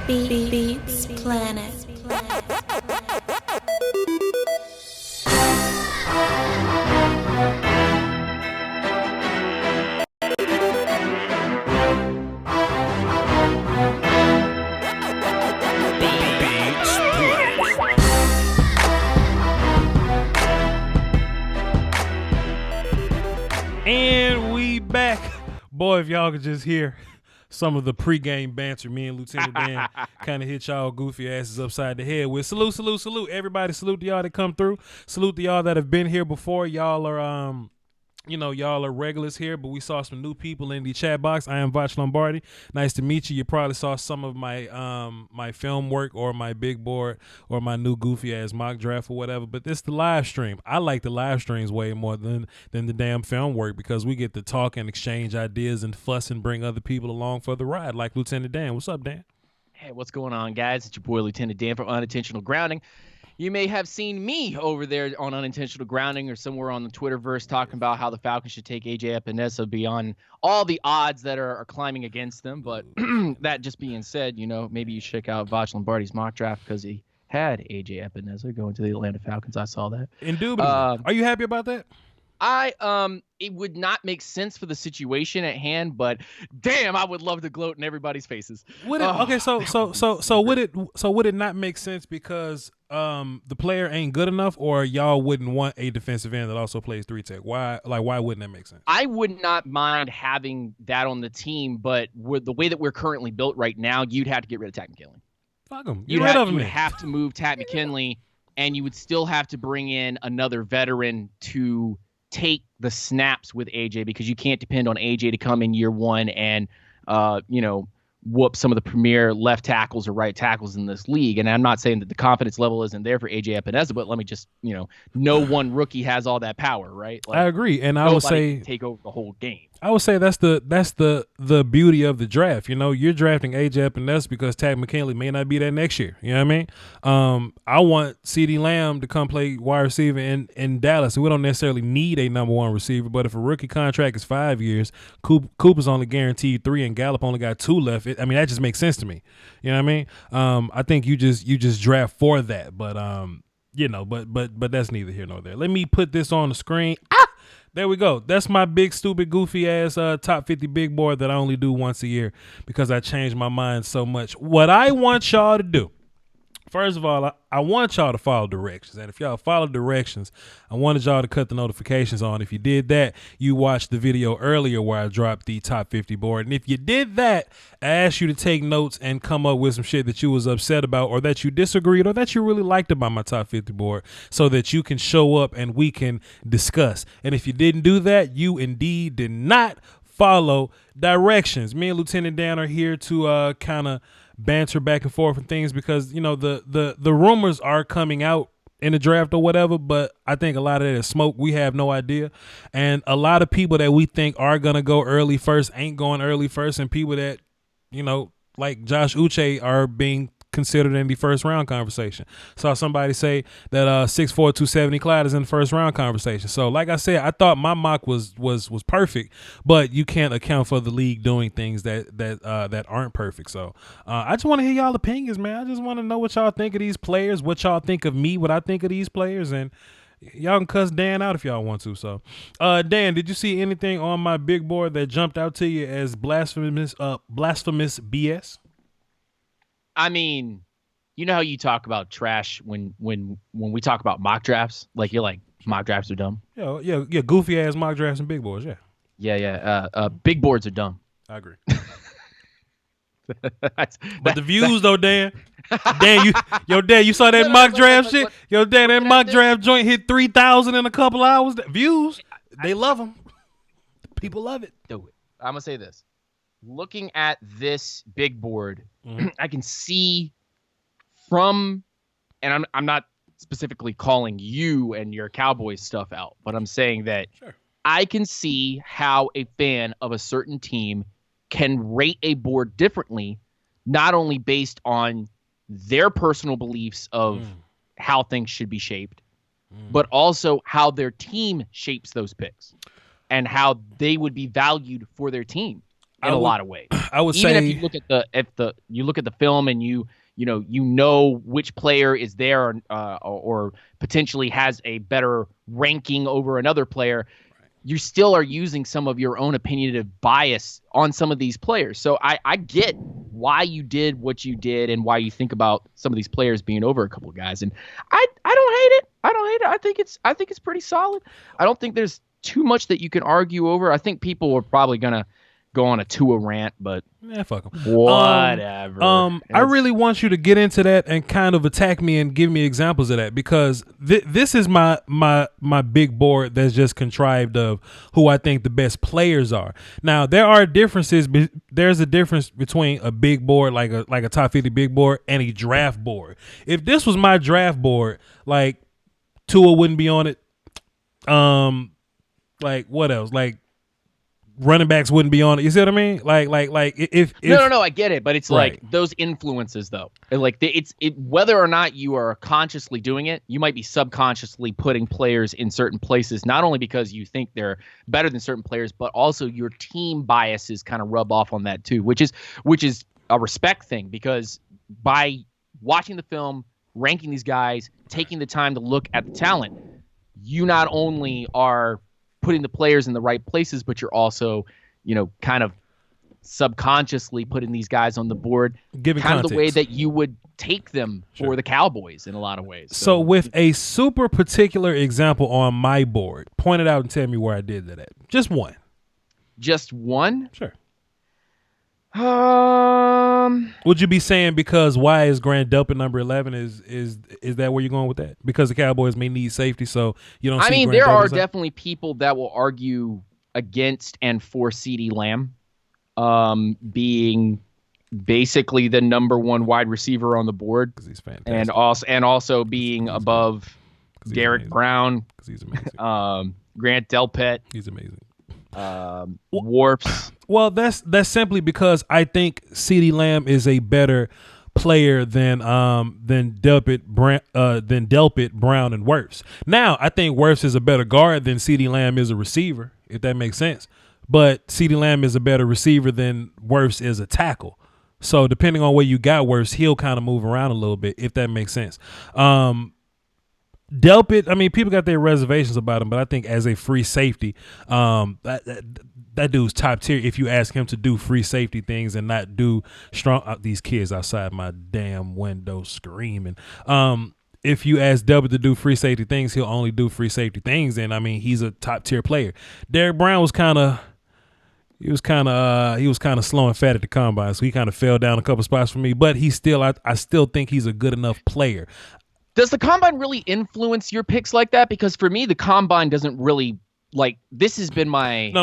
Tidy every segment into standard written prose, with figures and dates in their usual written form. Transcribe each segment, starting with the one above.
Beats Planet. And we back. Boy, if y'all could just hear some of the pregame banter me and Lieutenant Dan kind of hit y'all goofy asses upside the head with. Salute, salute, salute. Everybody, salute to y'all that come through. Salute to y'all that have been here before. Y'all are y'all are regulars here, but we saw some new people in the chat box. I am Voch Lombardi. Nice to meet you. You probably saw some of my my film work or my big board or my new goofy ass mock draft or whatever. But this the live stream. I like the live streams way more than the damn film work because we get to talk and exchange ideas and fuss and bring other people along for the ride. Like Lieutenant Dan. What's up, Dan? Hey, what's going on, guys? It's your boy Lieutenant Dan from Unintentional Grounding. You may have seen me over there on Unintentional Grounding or somewhere on the Twitterverse talking about how the Falcons should take AJ Epinesa beyond all the odds that are climbing against them. But that just being said, maybe you check out Voch Lombardi's mock draft because he had AJ Epinesa going to the Atlanta Falcons. I saw that. Indubitably. Are you happy about that? It would not make sense for the situation at hand, but damn, I would love to gloat in everybody's faces. Would it? Okay, so would it not make sense because the player ain't good enough, or y'all wouldn't want a defensive end that also plays 3-tech? Why wouldn't that make sense? I would not mind having that on the team, but with the way that we're currently built right now, you'd have to get rid of Tat McKinley. Fuck him. You would have to move Tat McKinley, and you would still have to bring in another veteran to take the snaps with AJ because you can't depend on AJ to come in year one and, whoop some of the premier left tackles or right tackles in this league. And I'm not saying that the confidence level isn't there for AJ Epinesa, but let me just, no one rookie has all that power, right? I agree. And I would say can take over the whole game. I would say that's the beauty of the draft. You're drafting AJ Epinesa because Tat McKinley may not be there next year. You know what I mean? I want CeeDee Lamb to come play wide receiver in Dallas. We don't necessarily need a number one receiver, but if a rookie contract is 5 years, Cooper's only guaranteed 3 and Gallup only got 2 left. That just makes sense to me. You know what I mean? I think you just draft for that, but but that's neither here nor there. Let me put this on the screen. There we go. That's my big, stupid, goofy ass top 50 big board that I only do once a year because I change my mind so much. What I want y'all to do, first of all, I want y'all to follow directions. And if y'all follow directions, I wanted y'all to cut the notifications on. If you did that, you watched the video earlier where I dropped the top 50 board. And if you did that, I asked you to take notes and come up with some shit that you was upset about or that you disagreed or that you really liked about my top 50 board so that you can show up and we can discuss. And if you didn't do that, you indeed did not follow directions. Me and Lieutenant Dan are here to kind of banter back and forth and things because the rumors are coming out in the draft or whatever, but I think a lot of that is smoke. We have no idea, and a lot of people that we think are gonna go early first ain't going early first, and people that like Josh Uche are being considered in the first round conversation. Saw somebody say that 6'4", 270 Clyde is in the first round conversation. So like I said, I thought my mock was perfect, but you can't account for the league doing things that aren't perfect. So I just want to hear y'all opinions, man. I just want to know what y'all think of these players, what y'all think of me, what I think of these players, and y'all can cuss Dan out if y'all want to. So Dan, did you see anything on my big board that jumped out to you as blasphemous BS? I mean, you know how you talk about trash when we talk about mock drafts? Like, you're like, mock drafts are dumb? Yeah, goofy ass mock drafts and big boards, yeah. Yeah. Big boards are dumb. I agree. But the views, though, Dan. Dan, you saw that mock draft shit? Yo, Dan, that mock draft joint hit 3,000 in a couple hours. Views, they love them. People love it. Do it. I'm going to say this. Looking at this big board, I can see from, and I'm not specifically calling you and your Cowboys stuff out, but I'm saying that sure. I can see how a fan of a certain team can rate a board differently, not only based on their personal beliefs of how things should be shaped, but also how their team shapes those picks and how they would be valued for their team. In a lot of ways. I would even say, if you look at the film and you know which player is there or potentially has a better ranking over another player, you still are using some of your own opinionative bias on some of these players. So I get why you did what you did and why you think about some of these players being over a couple of guys. And I don't hate it. I think it's pretty solid. I don't think there's too much that you can argue over. I think people are probably gonna go on a Tua rant, but fuck 'em. whatever. I really want you to get into that and kind of attack me and give me examples of that, because this is my big board that's just contrived of who I think the best players are. Now there are differences. There's a difference between a big board like a top 50 big board and a draft board. If this was my draft board, like Tua wouldn't be on it. Like what else? Like running backs wouldn't be on it. You see what I mean? Like if no, I get it, but it's right. like those influences though. Like whether or not you are consciously doing it, you might be subconsciously putting players in certain places, not only because you think they're better than certain players, but also your team biases kind of rub off on that too, which is a respect thing, because by watching the film, ranking these guys, taking the time to look at the talent, you not only are putting the players in the right places, but you're also, kind of subconsciously putting these guys on the board, giving kind context. of the way that you would take them for the Cowboys in a lot of ways. So with a super particular example on my board, point it out and tell me where I did that at. Just one. Just one? Sure. Would you be saying because why is Grant Delpit number 11? Is that where you're going with that? Because the Cowboys may need safety, so you don't. I mean, Grant there are Delpit definitely people that will argue against and for CeeDee Lamb being basically the number one wide receiver on the board, because he's fantastic, and also being above Derek Brown, because he's amazing. Grant Delpit, he's amazing. Warps. Well, that's simply because I think CeeDee Lamb is a better player than Delpit, Brown, and Wirfs. Now, I think Wirfs is a better guard than CeeDee Lamb is a receiver, if that makes sense. But CeeDee Lamb is a better receiver than Wirfs is a tackle. So depending on where you got Wirfs, he'll kind of move around a little bit, if that makes sense. Delpit, I mean, people got their reservations about him, but I think as a free safety, that dude's top tier. If you ask him to do free safety things and not do strong, these kids outside my damn window screaming. If you ask Delpit to do free safety things, he'll only do free safety things, and I mean, he's a top tier player. Derek Brown was kind of. He was kind of slow and fat at the combine, so he kind of fell down a couple spots for me. But I still think he's a good enough player. Does the combine really influence your picks like that? Because for me, the combine doesn't really, like, this has been my no.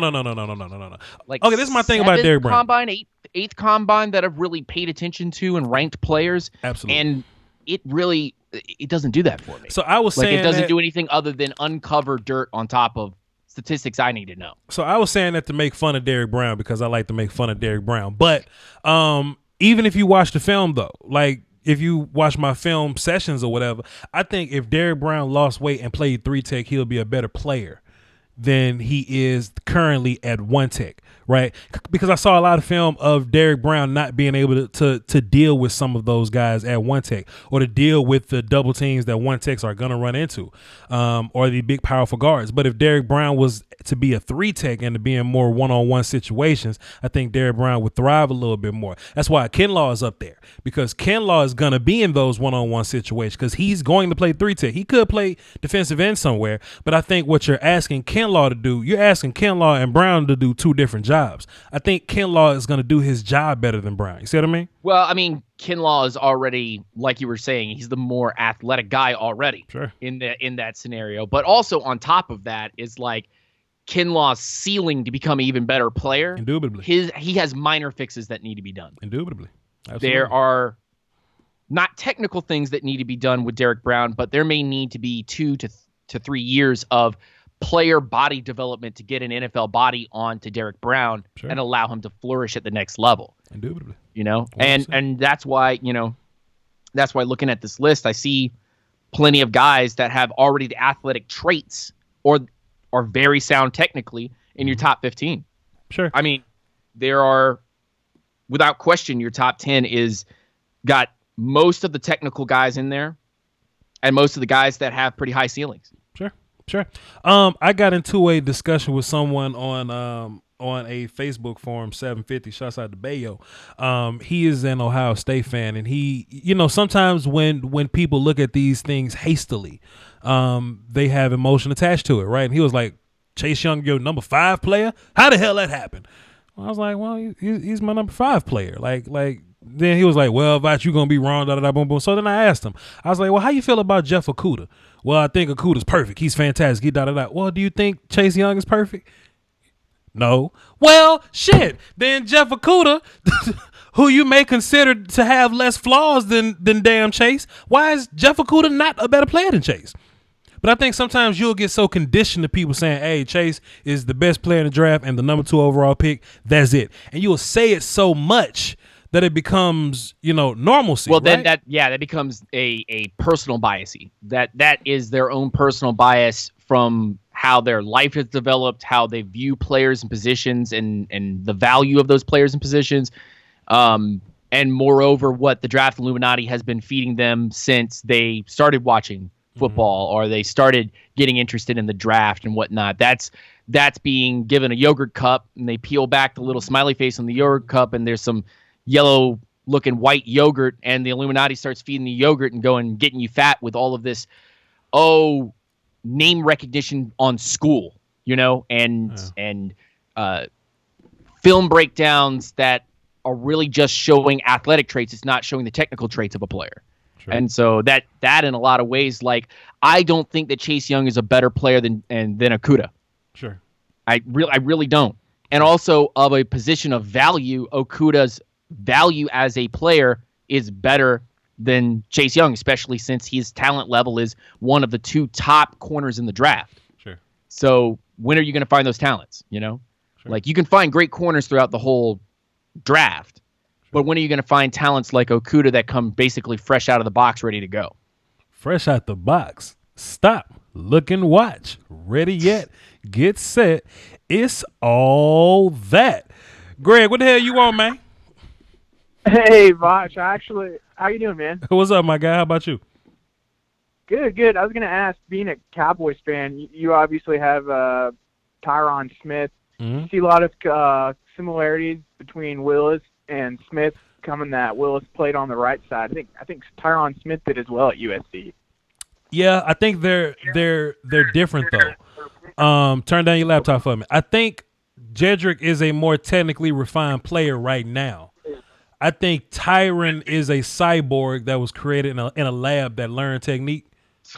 Like, okay, this is my thing about Derek Brown. Combine, eighth combine that I've really paid attention to and ranked players. Absolutely, and it doesn't do that for me. So I was saying it doesn't do anything other than uncover dirt on top of statistics I need to know. So I was saying that to make fun of Derek Brown because I like to make fun of Derek Brown. But even if you watch the film, though, like if you watch my film sessions or whatever, I think if Derek Brown lost weight and played 3-tech, he'll be a better player than he is currently at 1-tech, right? Because I saw a lot of film of Derek Brown not being able to deal with some of those guys at 1-tech, or to deal with the double teams that 1-techs are going to run into, or the big powerful guards. But if Derek Brown was to be a 3-tech and to be in more one-on-one situations, I think Derek Brown would thrive a little bit more. That's why Kinlaw is up there, because Kinlaw is going to be in those one-on-one situations because he's going to play 3-tech. He could play defensive end somewhere, but I think what you're asking Kinlaw to do, you're asking Kinlaw and Brown to do two different jobs. I think Kinlaw is going to do his job better than Brown. You see what I mean? Well, I mean, Kinlaw is already, like you were saying, he's the more athletic guy already. Sure. in that scenario. But also on top of that is like Kinlaw's ceiling to become an even better player. Indubitably. He has minor fixes that need to be done. Indubitably. Absolutely. There are not technical things that need to be done with Derek Brown, but there may need to be 2 to 3 years of player body development to get an NFL body onto Derek Brown and allow him to flourish at the next level. Indubitably. 100%. And that's why, looking at this list, I see plenty of guys that have already the athletic traits or are very sound technically in your top 15. Sure. I mean, there are without question, your top 10 is got most of the technical guys in there and most of the guys that have pretty high ceilings. Sure. I got into a discussion with someone on a Facebook forum, 750. Shouts out to Bayo. He is an Ohio State fan, and he, sometimes when people look at these things hastily, they have emotion attached to it, right? And he was like, Chase Young, your number 5 player? How the hell that happened? I was like, well, he's my number 5 player. Like. Then he was like, well, Voch, you going to be wrong, da-da-da, boom, boom. So then I asked him. I was like, well, how you feel about Jeff Okuda? Well, I think Okuda's perfect. He's fantastic. He da-da-da. Well, do you think Chase Young is perfect? No. Well, shit. Then Jeff Okuda, who you may consider to have less flaws than damn Chase, why is Jeff Okuda not a better player than Chase? But I think sometimes you'll get so conditioned to people saying, hey, Chase is the best player in the draft and the number 2 overall pick. That's it. And you'll say it so much that it becomes, normalcy. Well, then right? that becomes a personal biasy. That is their own personal bias from how their life has developed, how they view players and positions, and the value of those players and positions. And moreover, what the draft Illuminati has been feeding them since they started watching football or they started getting interested in the draft and whatnot. That's being given a yogurt cup, and they peel back the little smiley face on the yogurt cup, and there's some yellow looking white yogurt, and the Illuminati starts feeding the yogurt and getting you fat with all of this name recognition on school, and film breakdowns that are really just showing athletic traits. It's not showing the technical traits of a player. Sure. And so that in a lot of ways, like, I don't think that Chase Young is a better player than Okuda. Sure. I really don't. And also, of a position of value, Okuda's value as a player is better than Chase Young, especially since his talent level is one of the 2 top corners in the draft. Sure. So when are you going to find those talents? Sure. Like, you can find great corners throughout the whole draft, but when are you going to find talents like Okuda that come basically fresh out of the box, ready to go? Fresh out the box. Stop. Look and watch. Ready yet? Get set. It's all that. Greg, what the hell you want, man? Hey, Voch. How you doing, man? What's up, my guy? How about you? Good. I was going to ask, being a Cowboys fan, you obviously have Tyron Smith. Mm-hmm. You see a lot of similarities between Willis and Smith, coming that Willis played on the right side. I think Tyron Smith did as well at USC. Yeah, I think they're different though. Turn down your laptop for me. I think Jedrick is a more technically refined player right now. I think Tyron is a cyborg that was created in a lab that learned technique.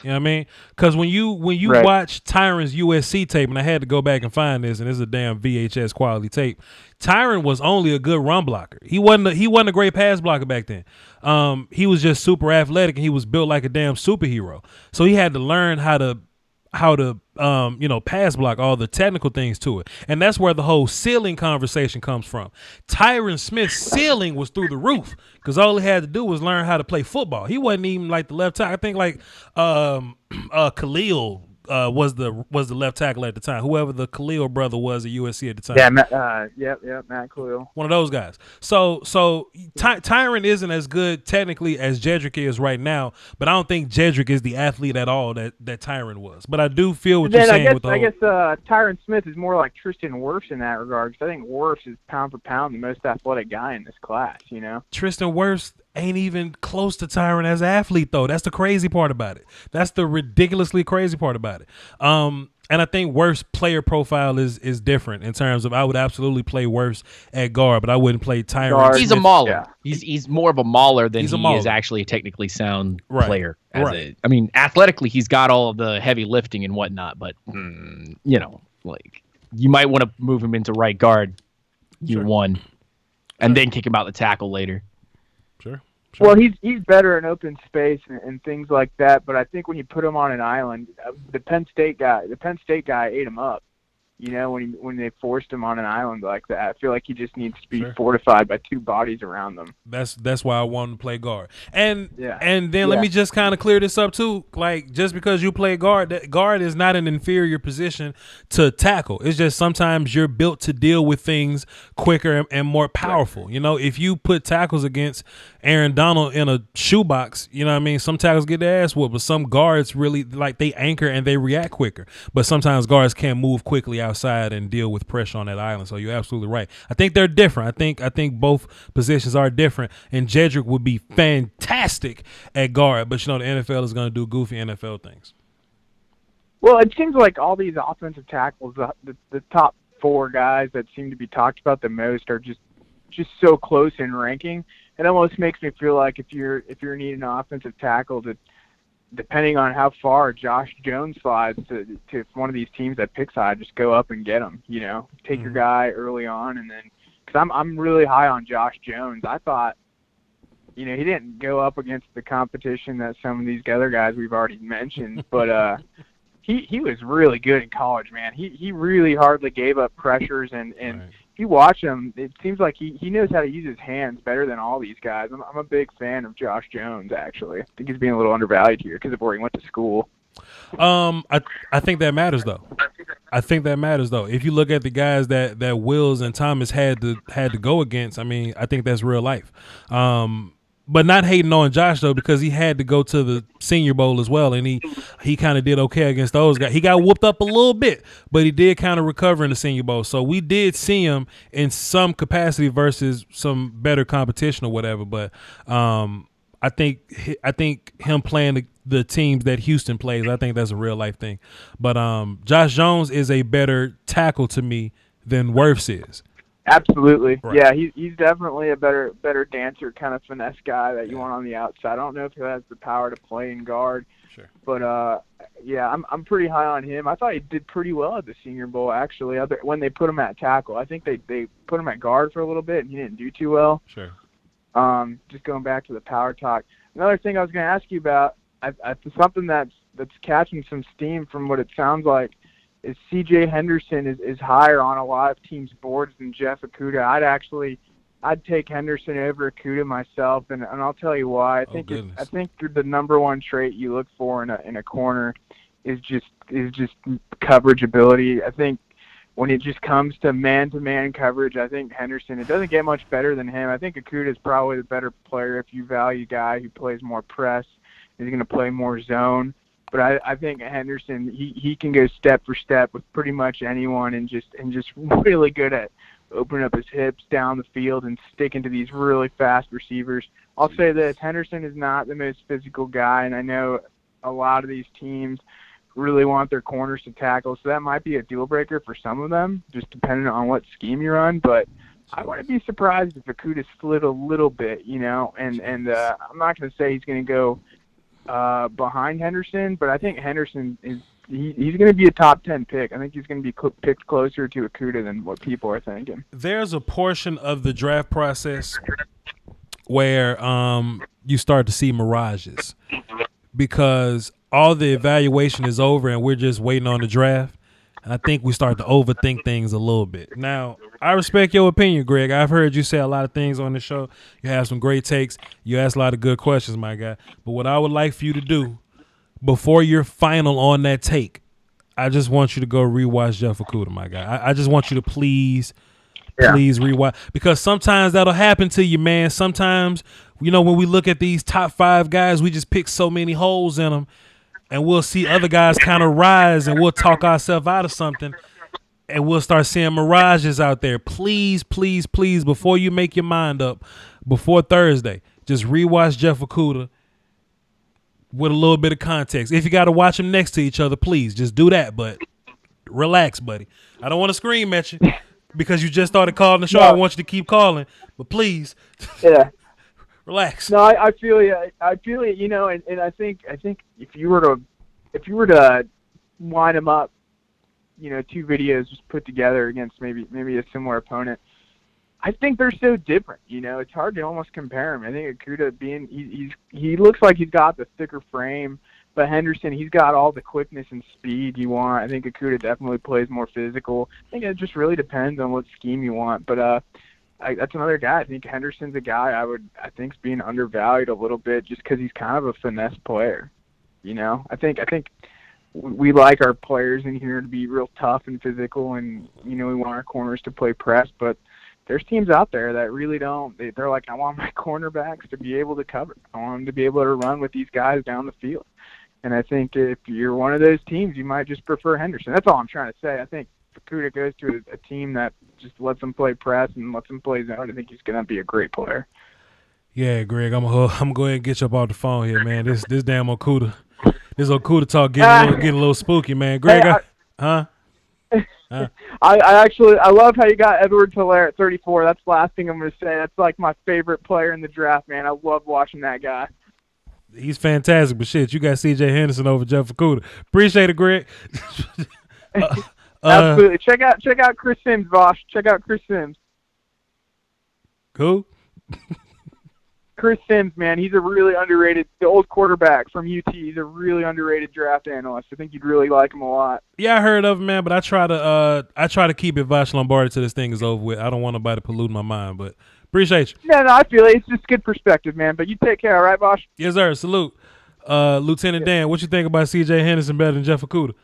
You know what I mean? Because when you Right. watch Tyron's USC tape, and I had to go back and find this, and this is a damn VHS quality tape. Tyron was only a good run blocker. He wasn't a great pass blocker back then. He was just super athletic, and he was built like a damn superhero. So he had to learn how to pass block, all the technical things to it. And that's where the whole ceiling conversation comes from. Tyron Smith's ceiling was through the roof because all he had to do was learn how to play football. He wasn't even like the left tackle. I think like Khalil was the left tackle at the time. Whoever the Khalil brother was at USC at the time. Yeah, Matt Khalil. One of those guys. So Tyron isn't as good technically as Jedrick is right now, but I don't think Jedrick is the athlete at all that Tyron was. But I do feel what you're saying with the whole. I guess Tyron Smith is more like Tristan Wirfs in that regard, because I think Wirfs is pound for pound the most athletic guy in this class. Tristan Wirfs ain't even close to Tyron as an athlete, though. That's the crazy part about it. That's the ridiculously crazy part about it. And I think Wirfs' player profile is different in terms of I would absolutely play Wirfs at guard, but I wouldn't play Tyron. He's a mauler. Yeah. He's more of a mauler than he is actually a technically sound player. Athletically, he's got all of the heavy lifting and whatnot, but you might want to move him into right guard year one, and then kick him out the tackle later. Sure. Well, he's better in open space and things like that, but I think when you put him on an island, the Penn State guy ate him up. You know, when they forced him on an island like that, I feel like he just needs to be Sure. fortified by two bodies around them. That's why I want him to play guard. And Yeah. and then let me just kind of clear this up too. Like, just because you play guard, that guard is not an inferior position to tackle. It's just sometimes you're built to deal with things quicker and more powerful. You know, if you put tackles against Aaron Donald in a shoebox, you know what I mean? Some tackles get their ass whooped, but some guards really, like, they anchor and they react quicker. But sometimes guards can't move quickly outside and deal with pressure on that island. So you're absolutely right. I think they're different. I think both positions are different, and Jedrick would be fantastic at guard, but you know the NFL is going to do goofy NFL things. Well, it seems like all these offensive tackles, the top four guys that seem to be talked about the most, are just so close in ranking. It almost makes me feel like if you're needing an offensive tackle, that depending on how far Josh Jones slides to one of these teams that picks high, just go up and get him. You know, take your guy early on, and then because I'm really high on Josh Jones. I thought, you know, he didn't go up against the competition that some of these other guys we've already mentioned, but he was really good in college, man. He really hardly gave up pressures, and Right. if you watch him, it seems like he knows how to use his hands better than all these guys. I'm a big fan of Josh Jones, actually. I think he's being a little undervalued here because of where he went to school. I think that matters though. If you look at the guys that Wills and Thomas had to go against, I mean, I think that's real life. But not hating on Josh though, because he had to go to the Senior Bowl as well, and he kind of did okay against those guys. He got whooped up a little bit, but he did kind of recover in the Senior Bowl. So we did see him in some capacity versus some better competition or whatever. But I think him playing the teams that Houston plays, I think that's a real life thing. But Josh Jones is a better tackle to me than Wirfs is. Absolutely. Right. Yeah, he's definitely a better dancer, kind of finesse guy that you want on the outside. I don't know if he has the power to play in guard. Sure. But yeah, I'm pretty high on him. I thought he did pretty well at the Senior Bowl, actually. When they put him at tackle, I think they put him at guard for a little bit, and he didn't do too well. Sure. Just going back to the power talk. Another thing I was going to ask you about, something that's catching some steam from what it sounds like, is CJ Henderson is higher on a lot of teams' boards than Jeff Okuda. I'd take Henderson over Okuda myself, and I'll tell you why. I think the number one trait you look for in a corner is just coverage ability. I think when it just comes to man-to-man coverage, I think Henderson, it doesn't get much better than him. I think Okuda is probably the better player if you value a guy who plays more press. He's going to play more zone. But I think Henderson, he can go step for step with pretty much anyone, and just really good at opening up his hips down the field and sticking to these really fast receivers. I'll say this, Henderson is not the most physical guy, and I know a lot of these teams really want their corners to tackle, so that might be a deal breaker for some of them, just depending on what scheme you run. But I wouldn't be surprised if Okuda slid a little bit, you know, and I'm not going to say he's going to go behind Henderson, but I think Henderson he's going to be a top 10 pick. I think he's going to be picked closer to Okuda than what people are thinking. There's a portion of the draft process where you start to see mirages because all the evaluation is over and we're just waiting on the draft. And I think we start to overthink things a little bit. Now, I respect your opinion, Greg. I've heard you say a lot of things on the show. You have some great takes. You ask a lot of good questions, my guy. But what I would like for you to do before you're final on that take, I just want you to go rewatch Jeff Okuda, my guy. I just want you to please rewatch, because sometimes that'll happen to you, man. Sometimes, you know, when we look at these top 5 guys, we just pick so many holes in them. And we'll see other guys kind of rise, and we'll talk ourselves out of something, and we'll start seeing mirages out there. Please, please, please, before you make your mind up, before Thursday, just rewatch Jeff Okuda with a little bit of context. If you got to watch them next to each other, please, just do that. But relax, buddy. I don't want to scream at you because you just started calling the show. I want you to keep calling, but please. Yeah. Relax. No, I feel you. You know, and I think if you were to line them up, you know, 2 videos just put together against maybe a similar opponent, I think they're so different. You know, it's hard to almost compare them. I think Okuda he looks like he's got the thicker frame, But Henderson, he's got all the quickness and speed you want. I think Okuda definitely plays more physical. I think it just really depends on what scheme you want. But that's another guy. I think Henderson's a guy I think's being undervalued a little bit just because he's kind of a finesse player. You know, I think we like our players in here to be real tough and physical, and we want our corners to play press. But there's teams out there that really don't. They're like, I want my cornerbacks to be able to cover. I want them to be able to run with these guys down the field. And I think if you're one of those teams, you might just prefer Henderson. That's all I'm trying to say. I think if Okuda goes to a team that just lets him play press and lets him play zone, I think he's going to be a great player. Yeah, Greg, I'm gonna go ahead and get you up off the phone here, man. This damn Okuda. This Okuda talk getting a little spooky, man. Greg, I I love how you got Edwards-Helaire at 34. That's the last thing I'm going to say. That's like my favorite player in the draft, man. I love watching that guy. He's fantastic, but shit, you got CJ Henderson over Jeff Okuda. Appreciate it, Greg. Absolutely. Check out Chris Sims, Voch. Check out Chris Sims. Who? Chris Sims, man, he's a really underrated, the old quarterback from UT. He's a really underrated draft analyst. I think you'd really like him a lot. Yeah, I heard of him, man, but I try to keep it Voch Lombardi till this thing is over with. I don't want nobody polluting my mind, but appreciate you. No, I feel it. It's just good perspective, man. But you take care, all right, Voch? Yes, sir. Salute. Lieutenant Dan, what you think about CJ Henderson better than Jeff Okuda?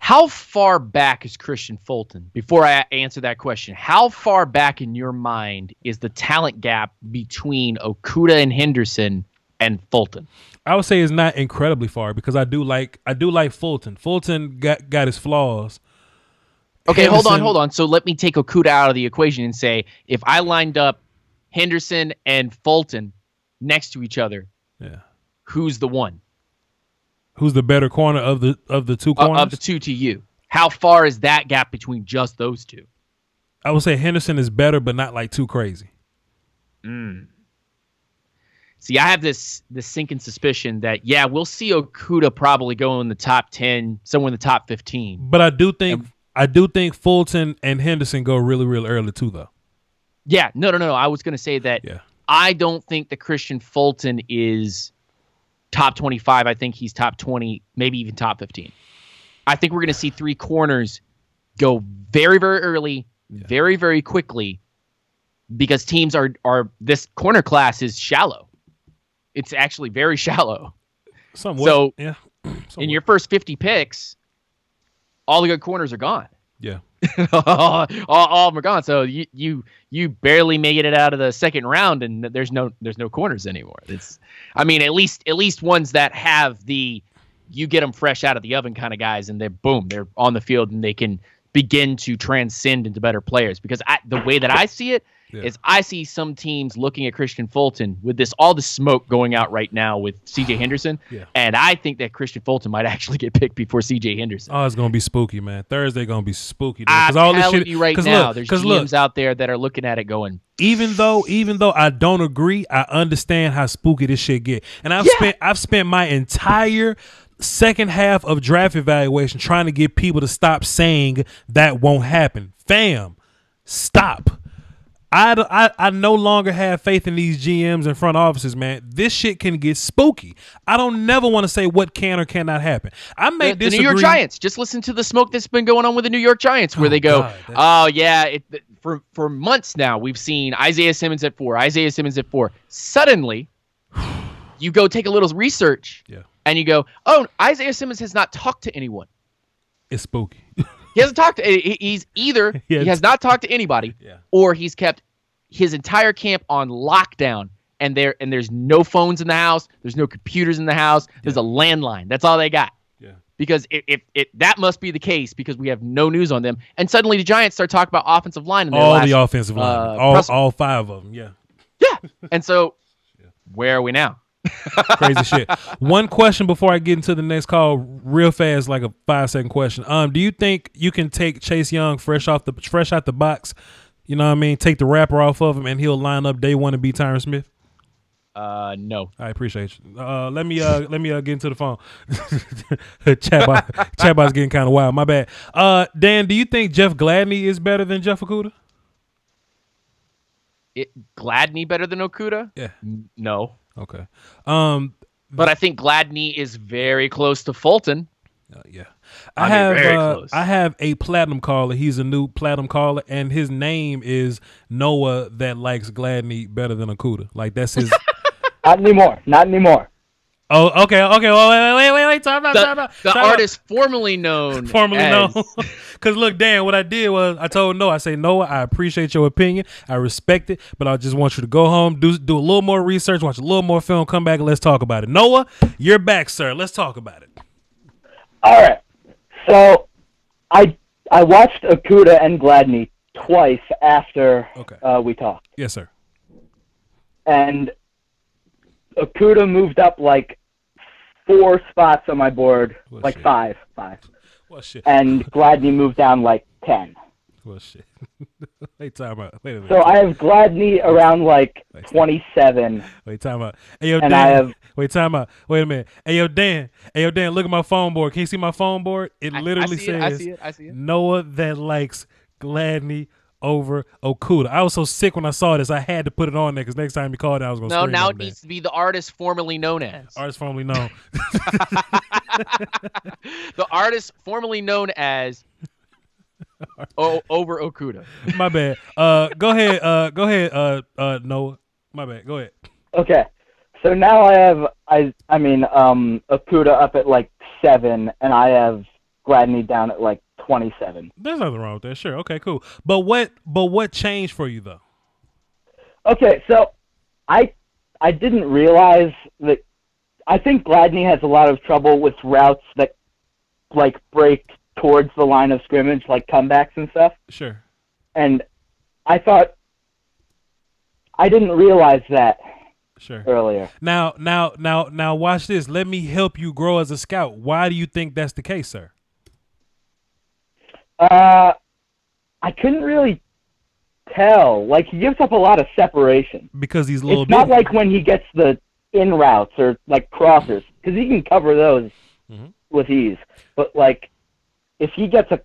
How far back is Christian Fulton? Before I answer that question, how far back in your mind is the talent gap between Okuda and Henderson and Fulton? I would say it's not incredibly far because I do like Fulton. Fulton got his flaws. Okay, Henderson, hold on. So let me take Okuda out of the equation and say if I lined up Henderson and Fulton next to each other, yeah, who's the one? Who's the better corner of the two corners? Of the two to you. How far is that gap between just those two? I would say Henderson is better, but not like too crazy. See, I have this sinking suspicion that, yeah, we'll see Okuda probably go in the top 10, somewhere in the top 15. But I do think Fulton and Henderson go really, really early too, though. Yeah, no. I was going to say that I don't think that Christian Fulton is top 25. I think he's top 20, maybe even top 15. I think we're going to see three corners go very, very early, very, very quickly, because teams are this corner class is shallow. It's actually very shallow. Somewhat, so yeah. In your first 50 picks, all the good corners are gone. Yeah. all of them are gone. So you barely made it out of the second round, and there's no corners anymore. At least ones that have you get them fresh out of the oven kind of guys, and they're on the field and they can begin to transcend into better players. Because the way that I see it is I see some teams looking at Christian Fulton with all the smoke going out right now with CJ Henderson. And I think that Christian Fulton might actually get picked before CJ Henderson. Oh, it's going to be spooky, man. Thursday going to be spooky. I'm telling you right now, there's GMs out there that are looking at it going, even though I don't agree, I understand how spooky this shit get. And I've spent my entire second half of draft evaluation trying to get people to stop saying that won't happen. Fam, stop. I no longer have faith in these GMs and front offices, man. This shit can get spooky. I don't never want to say what can or cannot happen. I may disagree. The New York Giants. Just listen to the smoke that's been going on with the New York Giants, where they go, for months now we've seen Isaiah Simmons at 4, Isaiah Simmons at 4. Suddenly, you go take a little research, and you go, oh, Isaiah Simmons has not talked to anyone. It's spooky. He hasn't talked to. He's either he has not talked to anybody, or he's kept his entire camp on lockdown. And there's no phones in the house. There's no computers in the house. There's a landline. That's all they got. Yeah. Because if that must be the case, because we have no news on them. And suddenly the Giants start talking about offensive line. In their the offensive line, all five of them. Yeah. Yeah. And so, where are we now? Crazy shit. One question before I get into the next call, real fast, like a 5-second question. Do you think you can take Chase Young fresh out the box? You know what I mean? Take the wrapper off of him, and he'll line up day one and beat Tyron Smith. No. I appreciate you. Let me get into the phone. Chatbot's getting kind of wild. My bad. Dan, do you think Jeff Gladney is better than Jeff Okuda? Gladney better than Okuda? Yeah. No. Okay. But I think Gladney is very close to Fulton. Yeah. Very close. I have a platinum caller. He's a new platinum caller, and his name is Noah that likes Gladney better than Okuda. Like, that's his. Not anymore. Oh, okay. Well, wait. Time out. The artist formerly known. Because look, Dan, what I did was I told Noah, I say, Noah, I appreciate your opinion. I respect it, but I just want you to go home, do a little more research, watch a little more film, come back, and let's talk about it. Noah, you're back, sir. Let's talk about it. All right. So I watched Okuda and Gladney twice after we talked. Yes, sir. And Okuda moved up like 4 spots on my board, Well, like shit. five. Well, shit. And Gladney moved down like 10. Well, shit. Wait, time out. Wait a minute. So I have Gladney around like 27. Wait, time out. Hey, yo, And Dan. I have- Wait, time out. Wait a minute. Hey, yo, Dan. Look at my phone board. Can you see my phone board? It literally says I see it. Noah that likes Gladney over Okuda. I was so sick when I saw this, I had to put it on there because next time you called, I was going to No, scream. now it needs to be the artist formerly known as. Artist formerly known. The artist formerly known as over Okuda. My bad. Go ahead, Noah. My bad. Go ahead. Okay. So now I have Okuda up at like 7, and I have Gladney down at like 27. There's nothing wrong with that. Sure. Okay, cool. But what changed for you though? Okay, so I didn't realize that. I think Gladney has a lot of trouble with routes that like break towards the line of scrimmage, like comebacks and stuff. Sure. And I didn't realize that Sure. earlier. Now, watch this. Let me help you grow as a scout. Why do you think that's the case, sir? I couldn't really tell. Like, he gives up a lot of separation. Because he's a little It's not bit. like when he gets the in routes or like crossers, because he can cover those with ease. But like, if he gets a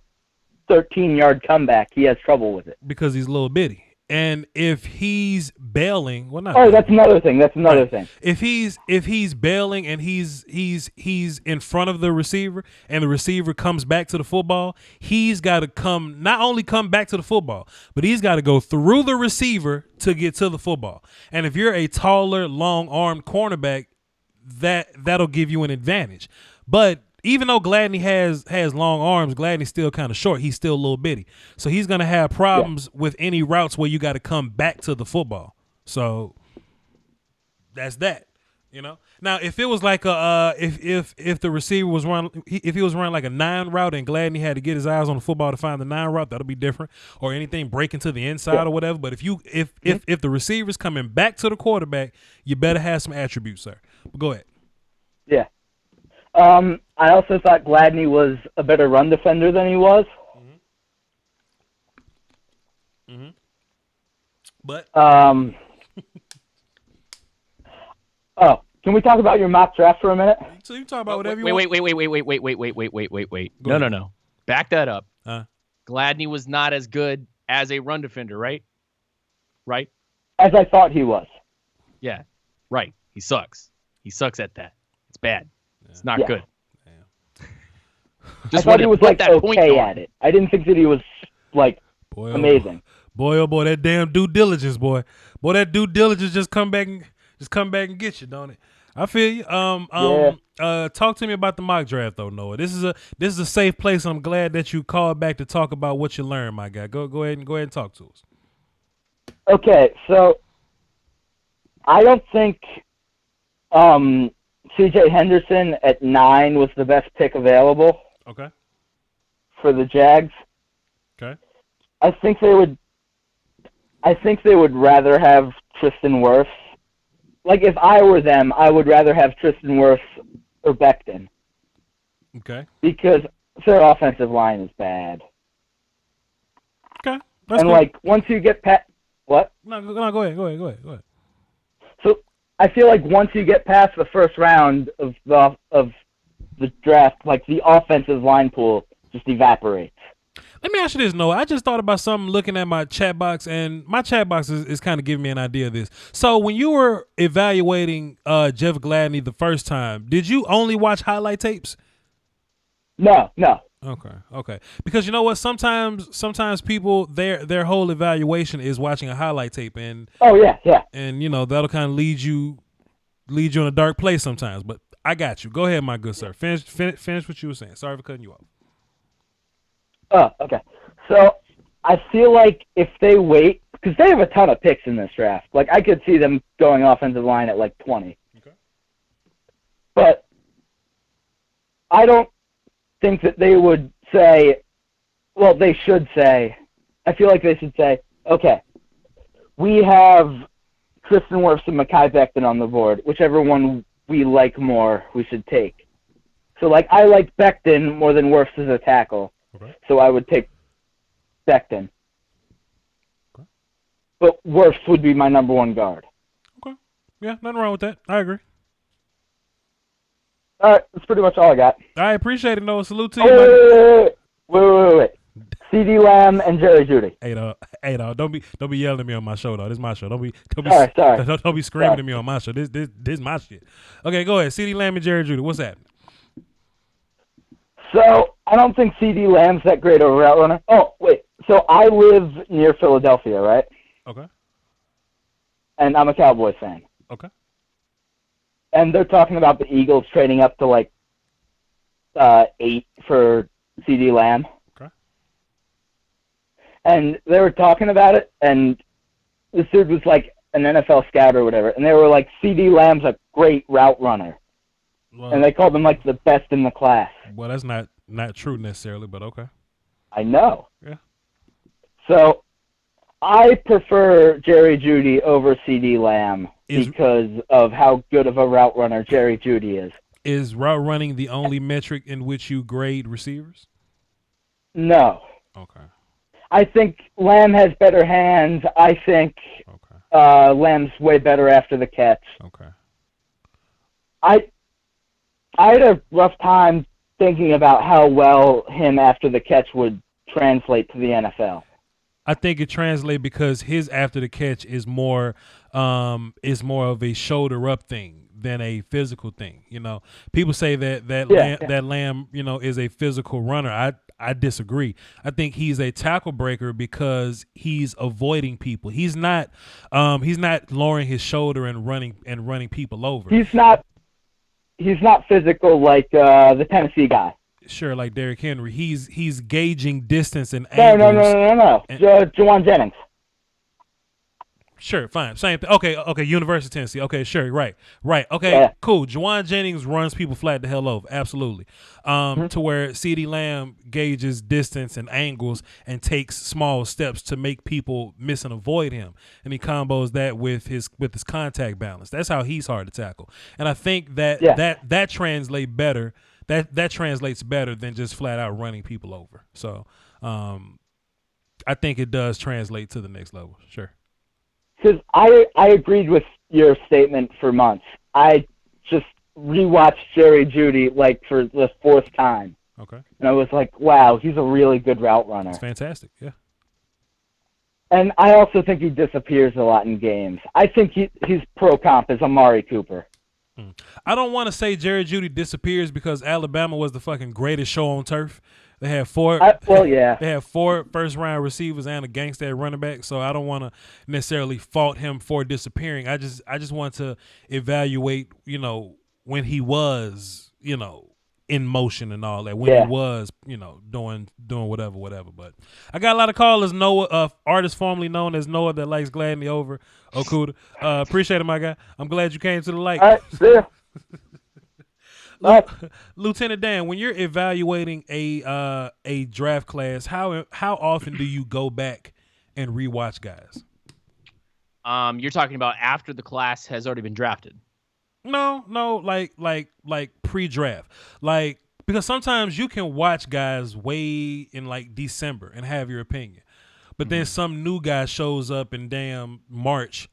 13-yard comeback, he has trouble with it. Because he's a little bitty. And if he's bailing, well, not. Oh, that's another thing. Thing. If he's bailing and he's in front of the receiver and the receiver comes back to the football, he's got to not only come back to the football, but he's got to go through the receiver to get to the football. And if you're a taller, long-armed cornerback, that'll give you an advantage. But even though Gladney has long arms, Gladney's still kind of short. He's still a little bitty. So he's going to have problems with any routes where you got to come back to the football. So that's that, you know. Now, if it was like if the receiver was if he was running like a 9 route and Gladney had to get his eyes on the football to find the 9 route, that'll be different. Or anything breaking to the inside or whatever. But if the receiver's coming back to the quarterback, you better have some attributes, sir. But go ahead. Yeah. I also thought Gladney was a better run defender than he was. But oh, can we talk about your mock draft for a minute? so you talk about whatever you want. Wait. No. Back that up. Gladney was not as good as a run defender, right? Right? As I thought he was. Yeah. Right. He sucks. He sucks at that. It's bad. It's not Yeah. good. I thought he was like okay at it. I didn't think that he was like Boy, amazing. Boy, oh boy, that damn due diligence, boy. Boy, that due diligence just come back and get you, don't it? I feel you. Talk to me about the mock draft though, Noah. This is a safe place. I'm glad that you called back to talk about what you learned, my guy. Go ahead and talk to us. Okay, so I don't think CJ Henderson at 9 was the best pick available. Okay. For the Jags. Okay. I think they would rather have Tristan Wirfs. Like, if I were them, I would rather have Tristan Wirfs or Becton. Okay. Because their offensive line is bad. Okay. That's And, cool. like, once you get past... What? No, go ahead. So, I feel like once you get past the first round of the draft, like, the offensive line pool just evaporates. Let me ask you this, Noah. I just thought about something looking at my chat box, and my chat box is kind of giving me an idea of this. So when you were evaluating Jeff Gladney the first time, did you only watch highlight tapes? No. Okay. Because you know what? Sometimes people their whole evaluation is watching a highlight tape, and yeah. and that'll kind of lead you in a dark place sometimes. But I got you. Go ahead, my good sir. Finish what you were saying. Sorry for cutting you off. Oh, okay. So I feel like if they wait, because they have a ton of picks in this draft. Like, I could see them going offensive line at like 20. Okay. But I don't think that they would say, well, they should say, I feel like they should say, okay, we have Tristan Wirfs and Mekhi Becton on the board. Whichever one we like more, we should take. So, like, I like Becton more than Wirfs as a tackle. Okay. So I would take Becton. Okay. But Wirfs would be my number one guard. Okay. Yeah, nothing wrong with that. I agree. All right, that's pretty much all I got. I appreciate it, Noah. Salute to you, Wait. CD Lamb and Jerry Judy. Hey, dog. Don't be yelling at me on my show, though. This is my show. Don't be Sorry. Don't be screaming at me on my show. This is my shit. Okay, go ahead. CD Lamb and Jerry Judy. What's that? So I don't think CD Lamb's that great of a route runner. Oh, wait. So I live near Philadelphia, right? Okay. And I'm a Cowboys fan. Okay. And they're talking about the Eagles trading up to like 8 for CD Lamb. Okay. And they were talking about it, and this dude was like an NFL scout or whatever, and they were like, CD Lamb's a great route runner. Well, And they called him like the best in the class. Well, that's not true necessarily, but okay. I know. Yeah. So I prefer Jerry Judy over CD Lamb because of how good of a route runner Jerry Judy is. Is route running the only metric in which you grade receivers? No. Okay. I think Lamb has better hands. I think Lamb's way better after the catch. Okay. I had a rough time thinking about how well him after the catch would translate to the NFL. I think it translates because his after the catch is more of a shoulder up thing than a physical thing. You know, people say that Lamb, you know, is a physical runner. I disagree. I think he's a tackle breaker because he's avoiding people. He's not lowering his shoulder and running people over. He's not physical like the Tennessee guy. Sure, like Derrick Henry. He's gauging distance and angles. No. Juwan Jennings. Sure, fine. Same thing. Okay, University of Tennessee. Okay, sure, right. Okay, yeah. Cool. Juwan Jennings runs people flat the hell over. Absolutely. To where CeeDee Lamb gauges distance and angles and takes small steps to make people miss and avoid him. And he combos that with his contact balance. That's how he's hard to tackle. And I think that translates better. That translates better than just flat out running people over. So I think it does translate to the next level. Sure. Because I agreed with your statement for months. I just rewatched Jerry Judy like for the 4th time. Okay. And I was like, wow, he's a really good route runner. It's fantastic, yeah. And I also think he disappears a lot in games. I think his pro comp is Amari Cooper. I don't want to say Jerry Judy disappears because Alabama was the fucking greatest show on turf. They had 4. They had 4 first-round receivers and a gangster at running back. So I don't want to necessarily fault him for disappearing. I just want to evaluate, you know, when he was, you know, in motion and all that. When he was, you know, doing whatever. But I got a lot of callers. Noah, artist formerly known as Noah that likes Gladney over Okuda. Appreciate it, my guy. I'm glad you came to the light. All right, see ya. Lieutenant Dan, when you're evaluating a draft class, how often do you go back and rewatch guys? You're talking about after the class has already been drafted. No, like pre-draft. Like, because sometimes you can watch guys way in like December and have your opinion. But then some new guy shows up in damn March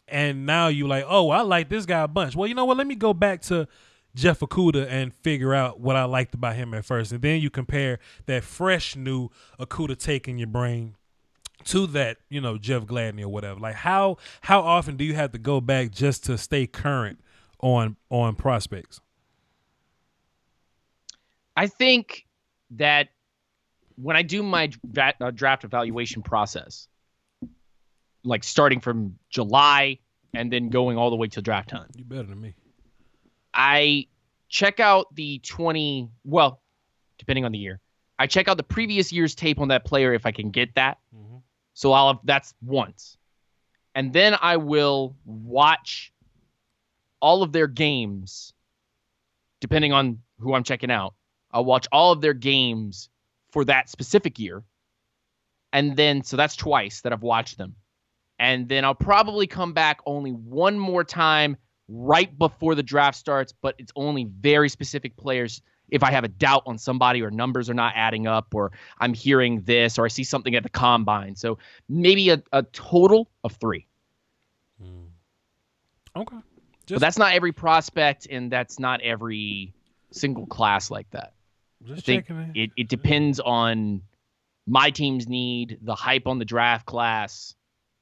and now you like, oh, I like this guy a bunch. Well, you know what? Let me go back to Jeff Okuda and figure out what I liked about him at first. And then you compare that fresh new Okuda take in your brain to that, Jeff Gladney or whatever. Like how often do you have to go back just to stay current on prospects? I think that when I do my draft evaluation process, like starting from July and then going all the way to draft time, you better than me. I check out depending on the year, I check out the previous year's tape on that player if I can get that. Mm-hmm. So that's once. And then I will watch all of their games, depending on who I'm checking out. I'll watch all of their games for that specific year. And then, so that's twice that I've watched them. And then I'll probably come back only one more time right before the draft starts, but it's only very specific players. If I have a doubt on somebody or numbers are not adding up or I'm hearing this or I see something at the combine. So maybe a total of 3. Okay. But that's not every prospect and that's not every single class like that. Just I think it depends on my team's need, the hype on the draft class,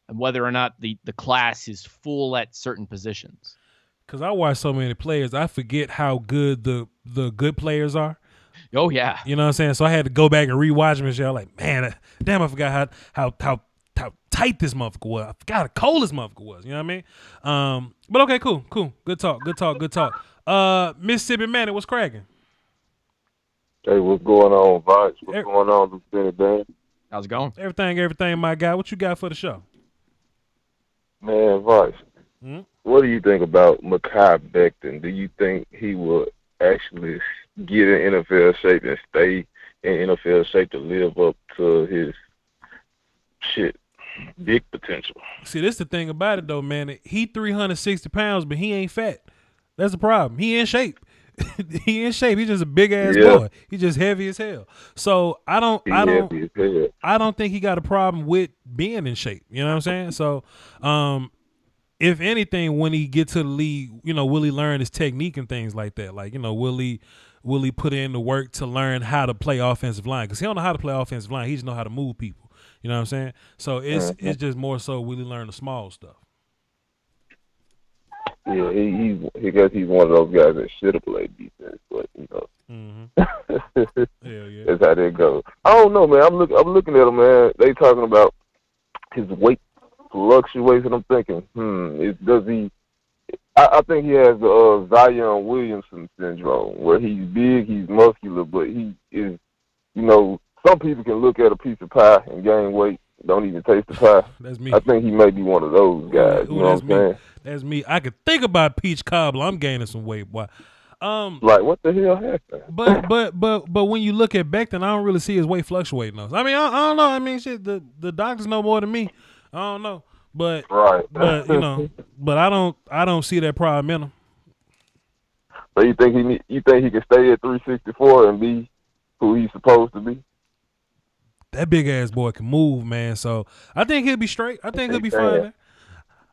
and whether or not the class is full at certain positions. Because I watch so many players, I forget how good the good players are. Oh, yeah. You know what I'm saying? So I had to go back and rewatch them and shit. I was like, man, damn, I forgot how tight this motherfucker was. I forgot how cold this motherfucker was. You know what I mean? But okay, cool. Good talk. Mississippi Manny, what's cracking? Hey, what's going on, Voch? What's going on, Lieutenant Dan? How's it going? Everything, my guy. What you got for the show? Man, Voch, what do you think about Mekhi Becton? Do you think he will actually get in NFL shape and stay in NFL shape to live up to his big potential? See, this the thing about it, though, man. He 360 pounds, but he ain't fat. That's the problem. He in shape. He's just a big ass boy. He's just heavy as hell. So I don't think he got a problem with being in shape. You know what I'm saying? So, if anything, when he get to the league, will he learn his technique and things like that? Like, will he put in the work to learn how to play offensive line? Because he don't know how to play offensive line. He just know how to move people. You know what I'm saying? So it's just more so will he learn the small stuff. Yeah, he's one of those guys that should have played defense, but Yeah. That's how they go. I don't know, man. I'm looking at him, man. They talking about his weight fluctuation. I'm thinking, does he? I think he has the Zion Williamson syndrome, where he's big, he's muscular, but he is, some people can look at a piece of pie and gain weight, don't even taste the pie. That's me. I think he may be one of those guys. You know what I'm saying? That's me. I could think about peach cobbler. I'm gaining some weight, boy. Like what the hell happened? But when you look at Becton, I don't really see his weight fluctuating. Though. I mean, I don't know. I mean, shit. The doctors know more than me. I don't know, but I don't see that problem in him. So you think he can stay at 364 and be who he's supposed to be? That big ass boy can move, man. So I think he'll be straight. I think he'll be fine there.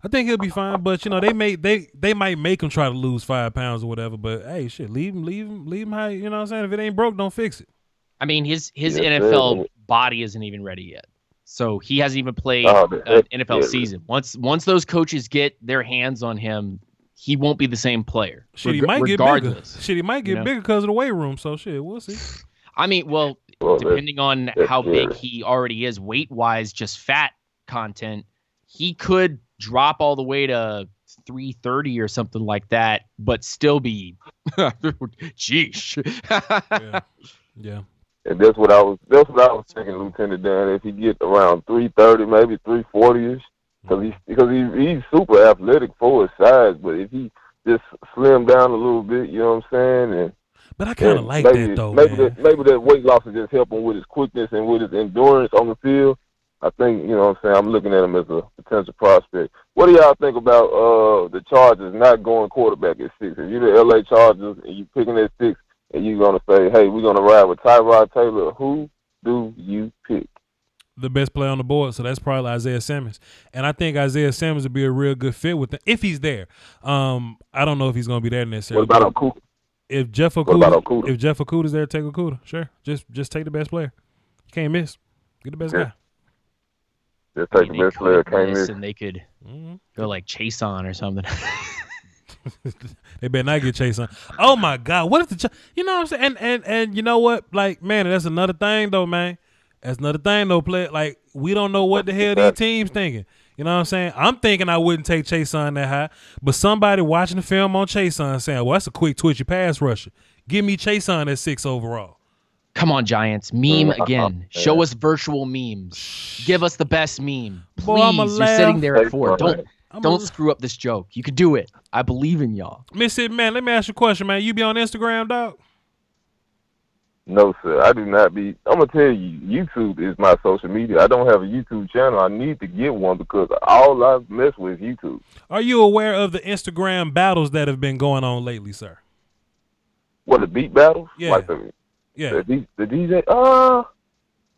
I think he'll be fine, but they might make him try to lose 5 pounds or whatever. But hey, shit, leave him high. You know what I'm saying? If it ain't broke, don't fix it. I mean, his NFL body isn't even ready yet, so he hasn't even played an NFL season. Once those coaches get their hands on him, he won't be the same player. Shit, he might get bigger. Shit, he might get bigger because of the weight room. So shit, we'll see. I mean, depending on how big he already is weight-wise, just fat content, he could drop all the way to 330 or something like that, but still be, sheesh. Yeah. And that's what I was thinking, Lieutenant Dan. If he get around 330, maybe 340ish, because he's super athletic for his size, but if he just slim down a little bit, you know what I'm saying? But I kind of like that though, maybe man. Maybe that weight loss will just help him with his quickness and with his endurance on the field. I think, you know what I'm saying, I'm looking at him as a potential prospect. What do y'all think about the Chargers not going quarterback at 6? If you're the LA Chargers and you're picking at 6 and you're going to say, hey, we're going to ride with Tyrod Taylor, who do you pick? The best player on the board, so that's probably Isaiah Simmons. And I think Isaiah Simmons would be a real good fit with them if he's there. I don't know if he's going to be there necessarily. What about Okuda? If Jeff What about Okuda? If Jeff Okuda's there, take Okuda. Sure, just take the best player. You can't miss. Get the best guy. Just take the best player. Can't miss. And they could go like Chase on or something. They better not get Chase on. Oh my God, what if you know what I'm saying? And you know what? Like, man, that's another thing though, man. That's another thing though, play. Like, we don't know what the hell these teams thinking. You know what I'm saying? I'm thinking I wouldn't take Chase on that high, but somebody watching the film on Chase on saying, well, that's a quick twitchy pass rusher. Give me Chase on at 6 overall. Come on, Giants. Meme again. Show us virtual memes. Give us the best meme. Please. Boy, I'ma You're laugh. sitting there at 4. Don't screw up this joke. You could do it. I believe in y'all. Missy, man, let me ask you a question, man. You be on Instagram, dog? No, sir. I do not be. I'm going to tell you, YouTube is my social media. I don't have a YouTube channel. I need to get one because all I mess with is YouTube. Are you aware of the Instagram battles that have been going on lately, sir? What, the beat battles? Yeah. Like the DJ?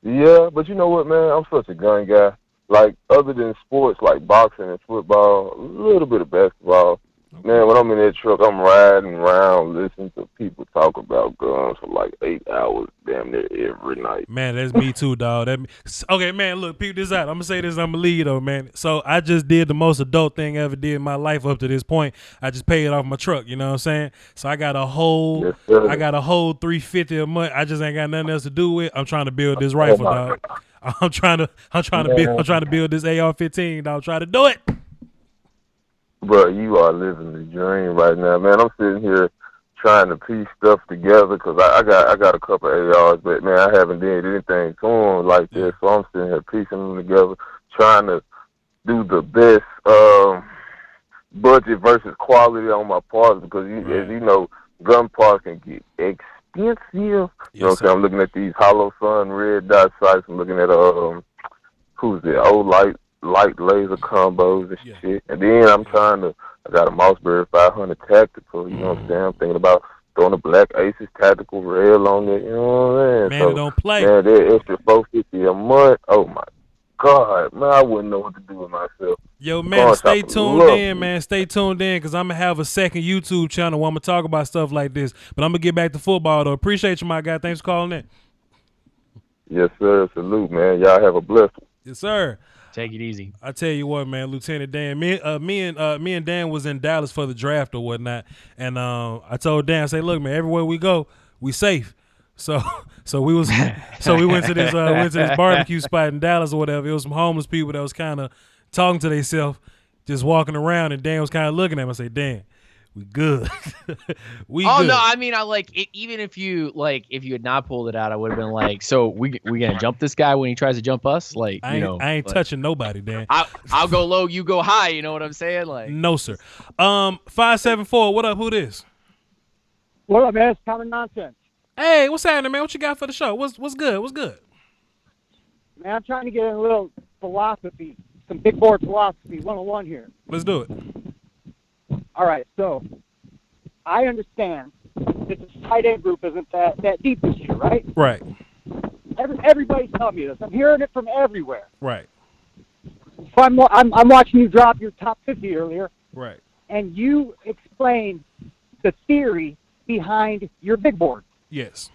Yeah, but you know what, man? I'm such a gun guy. Like, other than sports like boxing and football, a little bit of basketball, man, when I'm in that truck, I'm riding around listening to people talk about guns for like 8 hours damn near every night. Man, that's me too, dog. Okay, man, look, peep this out. I'm going to say this, I'm going to lead, though, man. So I just did the most adult thing I ever did in my life up to this point. I just paid off my truck, you know what I'm saying? So I got a whole $350 a month. I just ain't got nothing else to do with. I'm trying to build this rifle, dog. I'm trying to build this AR-15, dog. I'm trying to do it. Bro, you are living the dream right now, man. I'm sitting here trying to piece stuff together because I got a couple of ARs, but man, I haven't did anything to them like this. So I'm sitting here piecing them together, trying to do the best budget versus quality on my parts because as you know, gun parts can get expensive. You know what I'm saying? I'm looking at these Hollow Sun red dot sights. I'm looking at who's it? Old light laser combos and shit. And then I got a Mossberry 500 tactical, you know what I'm saying? I'm thinking about throwing a Black Aces tactical rail on it, you know what I'm saying? Man, so, don't play. Man, that extra $450 a month, oh my God, man, I wouldn't know what to do with myself. Yo, man, stay tuned in, man. Stay tuned in because I'm going to have a second YouTube channel where I'm going to talk about stuff like this. But I'm going to get back to football, though. Appreciate you, my guy. Thanks for calling in. Yes, sir. Salute, man. Y'all have a blessed one. Yes, sir. Take it easy. I tell you what, man, Lieutenant Dan. Me and Dan was in Dallas for the draft or whatnot, and I told Dan, I say, look, man, everywhere we go, we safe. So we went to this barbecue spot in Dallas or whatever. It was some homeless people that was kind of talking to themselves, just walking around, and Dan was kind of looking at him. I say, Dan, we good. We good. No, I mean, I like it, even if you had not pulled it out, I would have been like, so we gonna jump this guy when he tries to jump us? Like, I ain't touching nobody, Dan. I'll go low, you go high. You know what I'm saying? Like, no, sir. 574. What up? Who this? What up, man? It's Common Nonsense. Hey, what's happening, man? What you got for the show? What's good? What's good? Man, I'm trying to get a little philosophy, some big board philosophy 101 here. Let's do it. All right, so I understand that the tight end group isn't that deep this year, right? Right. Everybody's telling me this. I'm hearing it from everywhere. Right. So I'm watching you drop your top 50 earlier. Right. And you explained the theory behind your big board. Yes.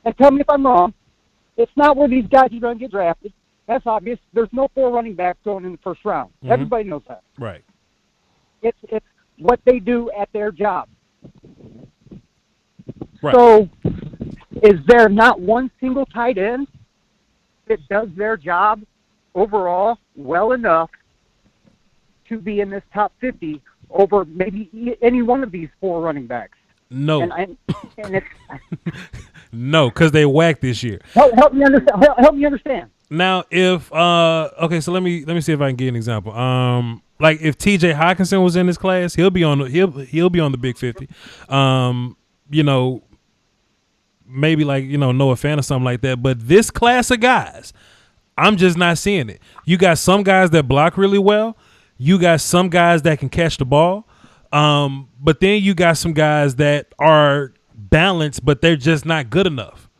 And tell me if I'm wrong. It's not where these guys are going to get drafted. That's obvious. There's no 4 running backs going in the first round. Mm-hmm. Everybody knows that. Right. It's what they do at their job. Right. So is there not one single tight end that does their job overall well enough to be in this top 50 over maybe any one of these 4 running backs? No. And it's no, because they whacked this year. Help me understand. Help me understand. Now, if okay, so let me see if I can get an example. Like if TJ Hawkinson was in this class, he'll be on the big 50. You know, maybe like, you know, Noah Fant or something like that. But this class of guys, I'm just not seeing it. You got some guys that block really well. You got some guys that can catch the ball. But then you got some guys that are balanced, but they're just not good enough.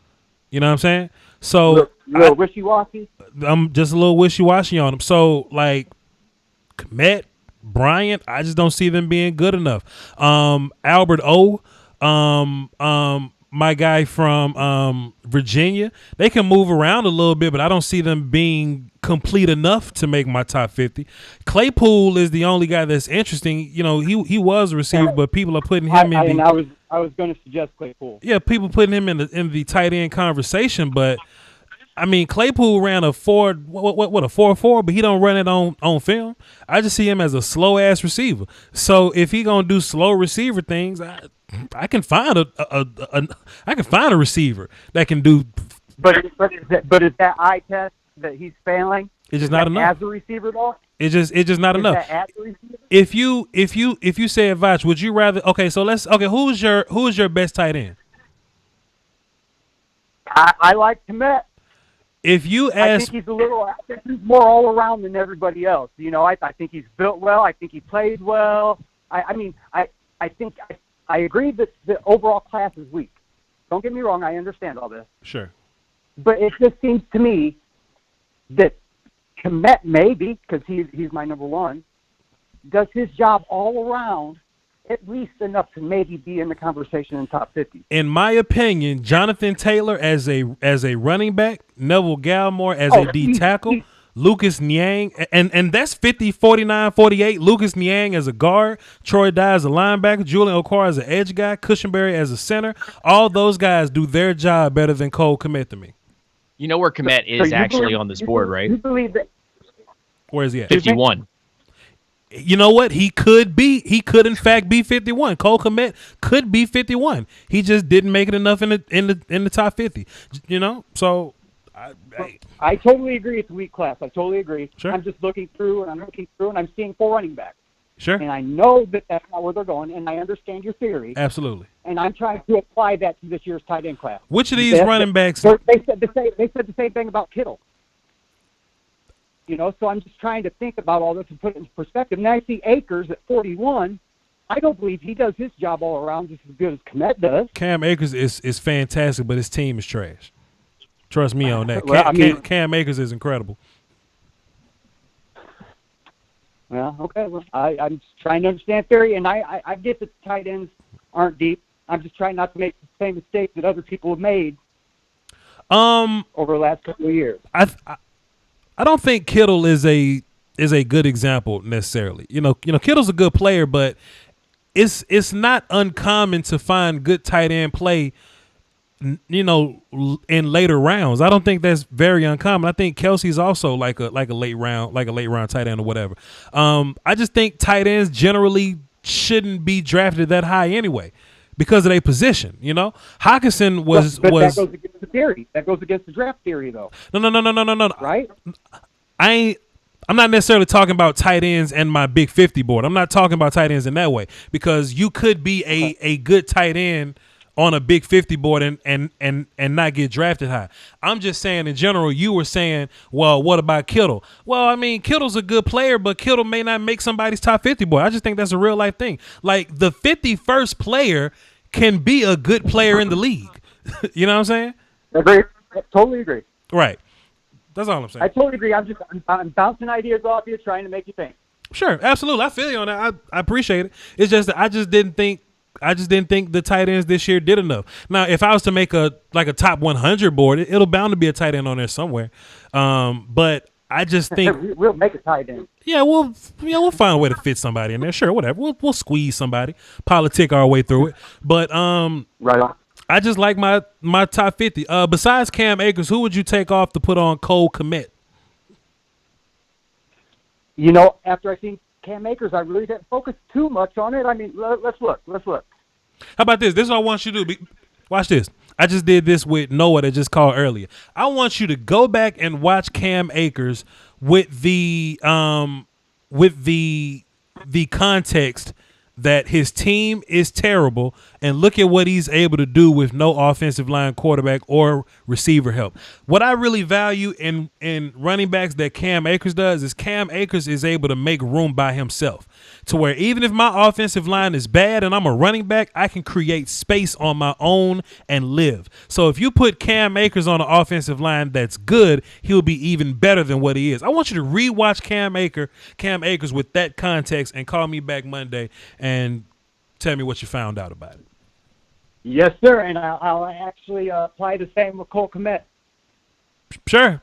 You know what I'm saying? So you're wishy-washy? I'm just a little wishy-washy on them. So like Kmet, Bryant, I just don't see them being good enough. Albert O, my guy from Virginia. They can move around a little bit, but I don't see them being complete enough to make my top 50. Claypool is the only guy that's interesting. You know, he was a receiver, but people are putting him in. I was going to suggest Claypool. Yeah, people putting him in the tight end conversation, but I mean, Claypool ran a 4.4, but he don't run it on film. I just see him as a slow ass receiver. So if he gonna do slow receiver things, I can find a receiver that can do. But is that eye test that he's failing? It's just not enough as a receiver, though. It's just not enough. As a receiver? If you say Voch, would you rather? Okay, so who's your best tight end? I like Komet. If you ask, I think he's more all around than everybody else. You know, I think he's built well. I think he plays well. I think I agree that the overall class is weak. Don't get me wrong. I understand all this. Sure. But it just seems to me that Komet, maybe, because he's my number one, does his job all around at least enough to maybe be in the conversation in top 50. In my opinion, Jonathan Taylor as a running back, Neville Gallimore as a D tackle, Lucas Niang, and that's 50, 49, 48. Lucas Niang as a guard, Troy Dye as a linebacker, Julian Okwara as an edge guy, Cushenberry as a center. All those guys do their job better than Cole Kmet to me. You know where Komet is actually on this board, right? You believe that? Where is he at? 51. You know what? He could in fact be 51. Cole Kmet could be 51. He just didn't make it enough in the top 50. You know? So I totally agree it's a weak class. I totally agree. Sure. I'm just looking through and I'm seeing 4 running backs. Sure. And I know that that's not where they're going, and I understand your theory. Absolutely. And I'm trying to apply that to this year's tight end class. Which of these running backs? They said the same thing about Kittle. You know, so I'm just trying to think about all this and put it into perspective. And I see Akers at 41. I don't believe he does his job all around just as good as Komet does. Cam Akers is fantastic, but his team is trash. Trust me on that. Well, Cam Akers is incredible. Well, okay. Well, I'm just trying to understand theory, and I get that the tight ends aren't deep. I'm just trying not to make the same mistakes that other people have made over the last couple of years. I don't think Kittle is a good example necessarily. You know, Kittle's a good player, but it's not uncommon to find good tight end play, you know, in later rounds. I don't think that's very uncommon. I think Kelsey's also like a late round tight end or whatever. I just think tight ends generally shouldn't be drafted that high anyway because of their position. You know, Hawkinson was that goes against the theory. That goes against the draft theory, though. No. Right? I'm not necessarily talking about tight ends and my big 50 board. I'm not talking about tight ends in that way because you could be a good tight end on a big 50 board and not get drafted high. I'm just saying in general, you were saying, well, what about Kittle? Well, I mean, Kittle's a good player, but Kittle may not make somebody's top 50 board. I just think that's a real life thing. Like the 51st player can be a good player in the league. You know what I'm saying? Agree. Totally agree. Right. That's all I'm saying. I totally agree. I'm bouncing ideas off you, trying to make you think. Sure, absolutely. I feel you on that. I appreciate it. It's just that I just didn't think the tight ends this year did enough. Now, if I was to make a top 100 board, it'll bound to be a tight end on there somewhere. But I just think we'll make a tight end. Yeah, we'll find a way to fit somebody in there. Sure, whatever. We'll squeeze somebody, politic our way through it. But right on. I just like my top 50. Besides Cam Akers, who would you take off to put on Cole Kmet? You know, after I seen Cam Akers, I really didn't focus too much on it. I mean, let's look. How about this? This is what I want you to do. Watch this. I just did this with Noah that just called earlier. I want you to go back and watch Cam Akers with the context that his team is terrible and look at what he's able to do with no offensive line, quarterback, or receiver help. What I really value in running backs that Cam Akers does is Cam Akers is able to make room by himself to where even if my offensive line is bad and I'm a running back, I can create space on my own and live. So if you put Cam Akers on an offensive line that's good, he'll be even better than what he is. I want you to rewatch Cam Akers with that context and call me back Monday and tell me what you found out about it. Yes, sir, and I'll actually apply the same with Cole Kmet. Sure,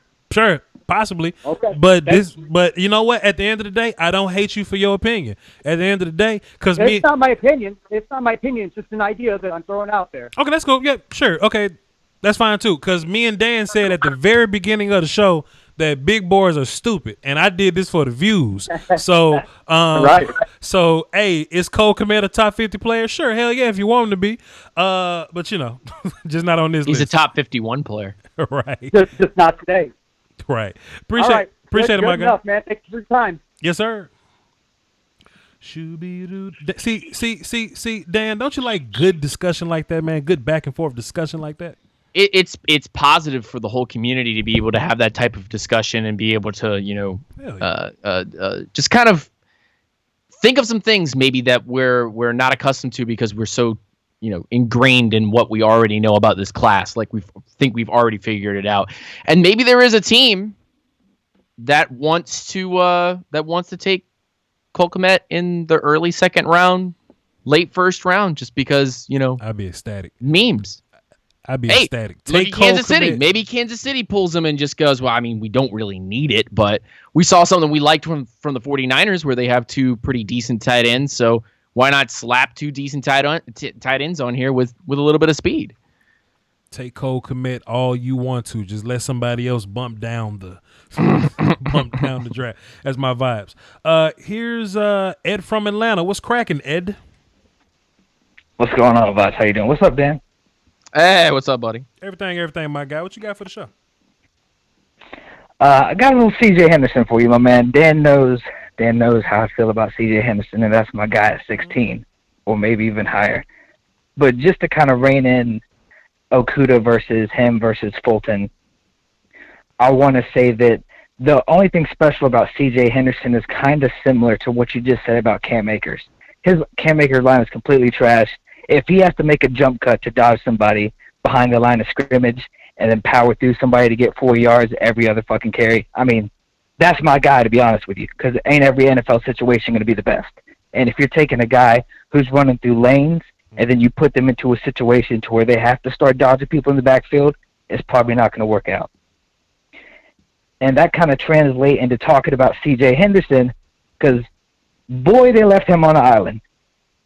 possibly. Okay. But you know what? At the end of the day, I don't hate you for your opinion. At the end of the day, because It's not my opinion. It's not my opinion. It's just an idea that I'm throwing out there. Okay, that's cool. Yeah, sure. Okay, that's fine too. Because me and Dan said at the very beginning of the show that big boys are stupid, and I did this for the views. So, Right. So, hey, is Cole Kmet a top 50 player? Sure, hell yeah, if you want him to be. But you know, just not on this He's list. a top 51 player. Right. Just not today. Right. All right. Appreciate it, Good my guy. enough, man. Thanks for your time. Yes, sir. See, Dan, don't you like good discussion like that, man? Good back and forth discussion like that? It's positive for the whole community to be able to have that type of discussion and be able to, just kind of think of some things maybe that we're not accustomed to because we're so, ingrained in what we already know about this class. Like we've already figured it out. And maybe there is a team that wants to take Cole Kmet in the early second round, late first round, just because, I'd be ecstatic. Memes. I'd be ecstatic. Look at Kansas City. Maybe Kansas City pulls him and just goes, well, I mean, we don't really need it, but we saw something we liked from the 49ers where they have two pretty decent tight ends. So why not slap two decent tight ends on here with a little bit of speed? Take Cole Kmet all you want to. Just let somebody else bump down the draft. That's my vibes. Here's Ed from Atlanta. What's cracking, Ed? What's going on, Voch? How you doing? What's up, Dan? Hey, what's up, buddy? Everything, my guy. What you got for the show? I got a little CJ Henderson for you, my man. Dan knows how I feel about CJ Henderson, and that's my guy at 16, or maybe even higher. But just to kind of rein in Okuda versus Fulton, I want to say that the only thing special about CJ Henderson is kind of similar to what you just said about Cam Akers. His Cam Akers line is completely trash. If he has to make a jump cut to dodge somebody behind the line of scrimmage and then power through somebody to get 4 yards every other fucking carry, I mean, that's my guy, to be honest with you, because ain't every NFL situation going to be the best. And if you're taking a guy who's running through lanes and then you put them into a situation to where they have to start dodging people in the backfield, it's probably not going to work out. And that kind of translates into talking about CJ Henderson, because, boy, they left him on an island.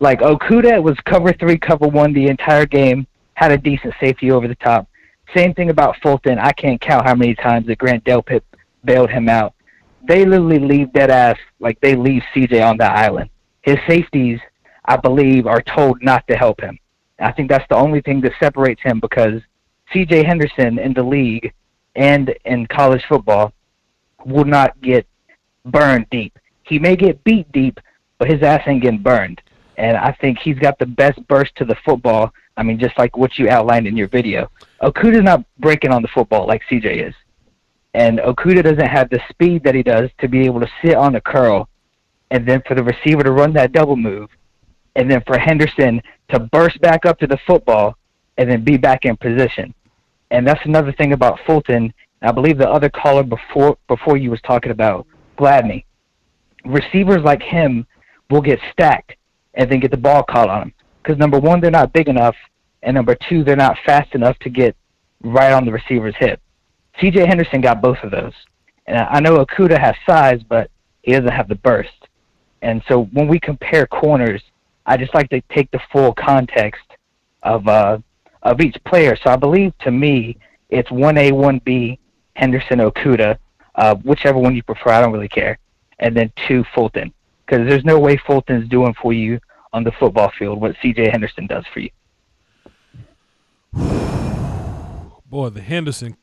Like, Okuda was cover 3, cover 1 the entire game, had a decent safety over the top. Same thing about Fulton. I can't count how many times that Grant Delpit bailed him out. They literally leave dead ass, like they leave CJ on that island. His safeties, I believe, are told not to help him. I think that's the only thing that separates him, because CJ Henderson in the league and in college football will not get burned deep. He may get beat deep, but his ass ain't getting burned. And I think he's got the best burst to the football. I mean, just like what you outlined in your video. Okuda's not breaking on the football like CJ is. And Okuda doesn't have the speed that he does to be able to sit on a curl and then for the receiver to run that double move and then for Henderson to burst back up to the football and then be back in position. And that's another thing about Fulton. I believe the other caller before you was talking about Gladney. Receivers like him will get stacked and then get the ball caught on them. Because, number one, they're not big enough, and number two, they're not fast enough to get right on the receiver's hip. CJ Henderson got both of those. And I know Okuda has size, but he doesn't have the burst. And so when we compare corners, I just like to take the full context of each player. So I believe, to me, it's 1A, 1B, Henderson, Okuda, whichever one you prefer. I don't really care. And then 2, Fulton. Because there's no way Fulton's doing for you on the football field what CJ Henderson does for you. Boy, the Henderson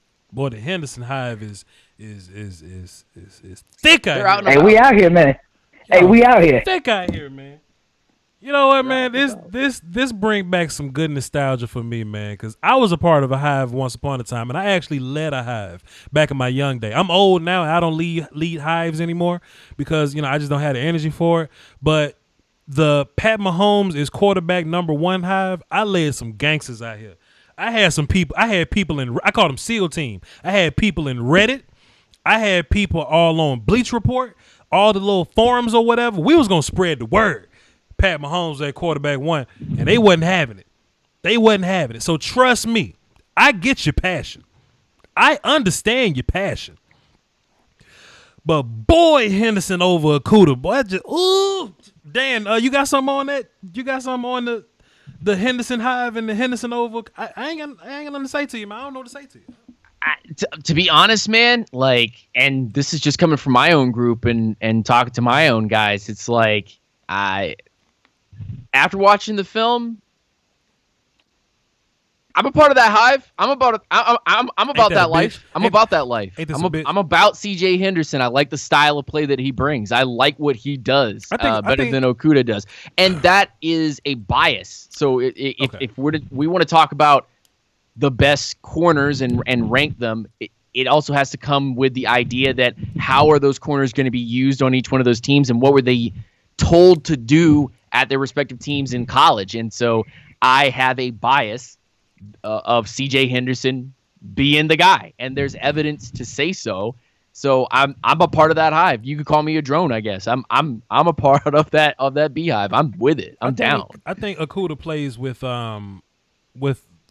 hive is thick out here. Hey, we out here, man. Hey, we out here. Thick out here, man. You know what, man? This bring back some good nostalgia for me, man, because I was a part of a hive once upon a time, and I actually led a hive back in my young day. I'm old now, and I don't lead hives anymore because, I just don't have the energy for it. But the Pat Mahomes is quarterback number 1 hive. I led some gangsters out here. I had people I called them SEAL team. I had people in Reddit. I had people all on Bleach Report, all the little forums or whatever. We was going to spread the word. Pat Mahomes at quarterback 1, and they wasn't having it. They wasn't having it. So trust me, I get your passion. I understand your passion. But boy, Henderson over Okuda, boy, Dan, you got something on that? You got something on the Henderson hive and the Henderson over? I ain't got nothing to say to you, man. I don't know what to say to you. To be honest, man, like, and this is just coming from my own group and talking to my own guys. It's like after watching the film, I'm a part of that hive. I'm about that life. I'm about that life. I'm about CJ Henderson. I like the style of play that he brings. I like what he does better than Okuda does, and that is a bias. So if we want to talk about the best corners and rank them, it also has to come with the idea that how are those corners going to be used on each one of those teams, and what were they told to do at their respective teams in college. And so I have a bias of CJ Henderson being the guy, and there's evidence to say so. So I'm a part of that hive. You could call me a drone, I guess. I'm a part of that beehive. I'm with it. I'm down. I think Okuda plays with a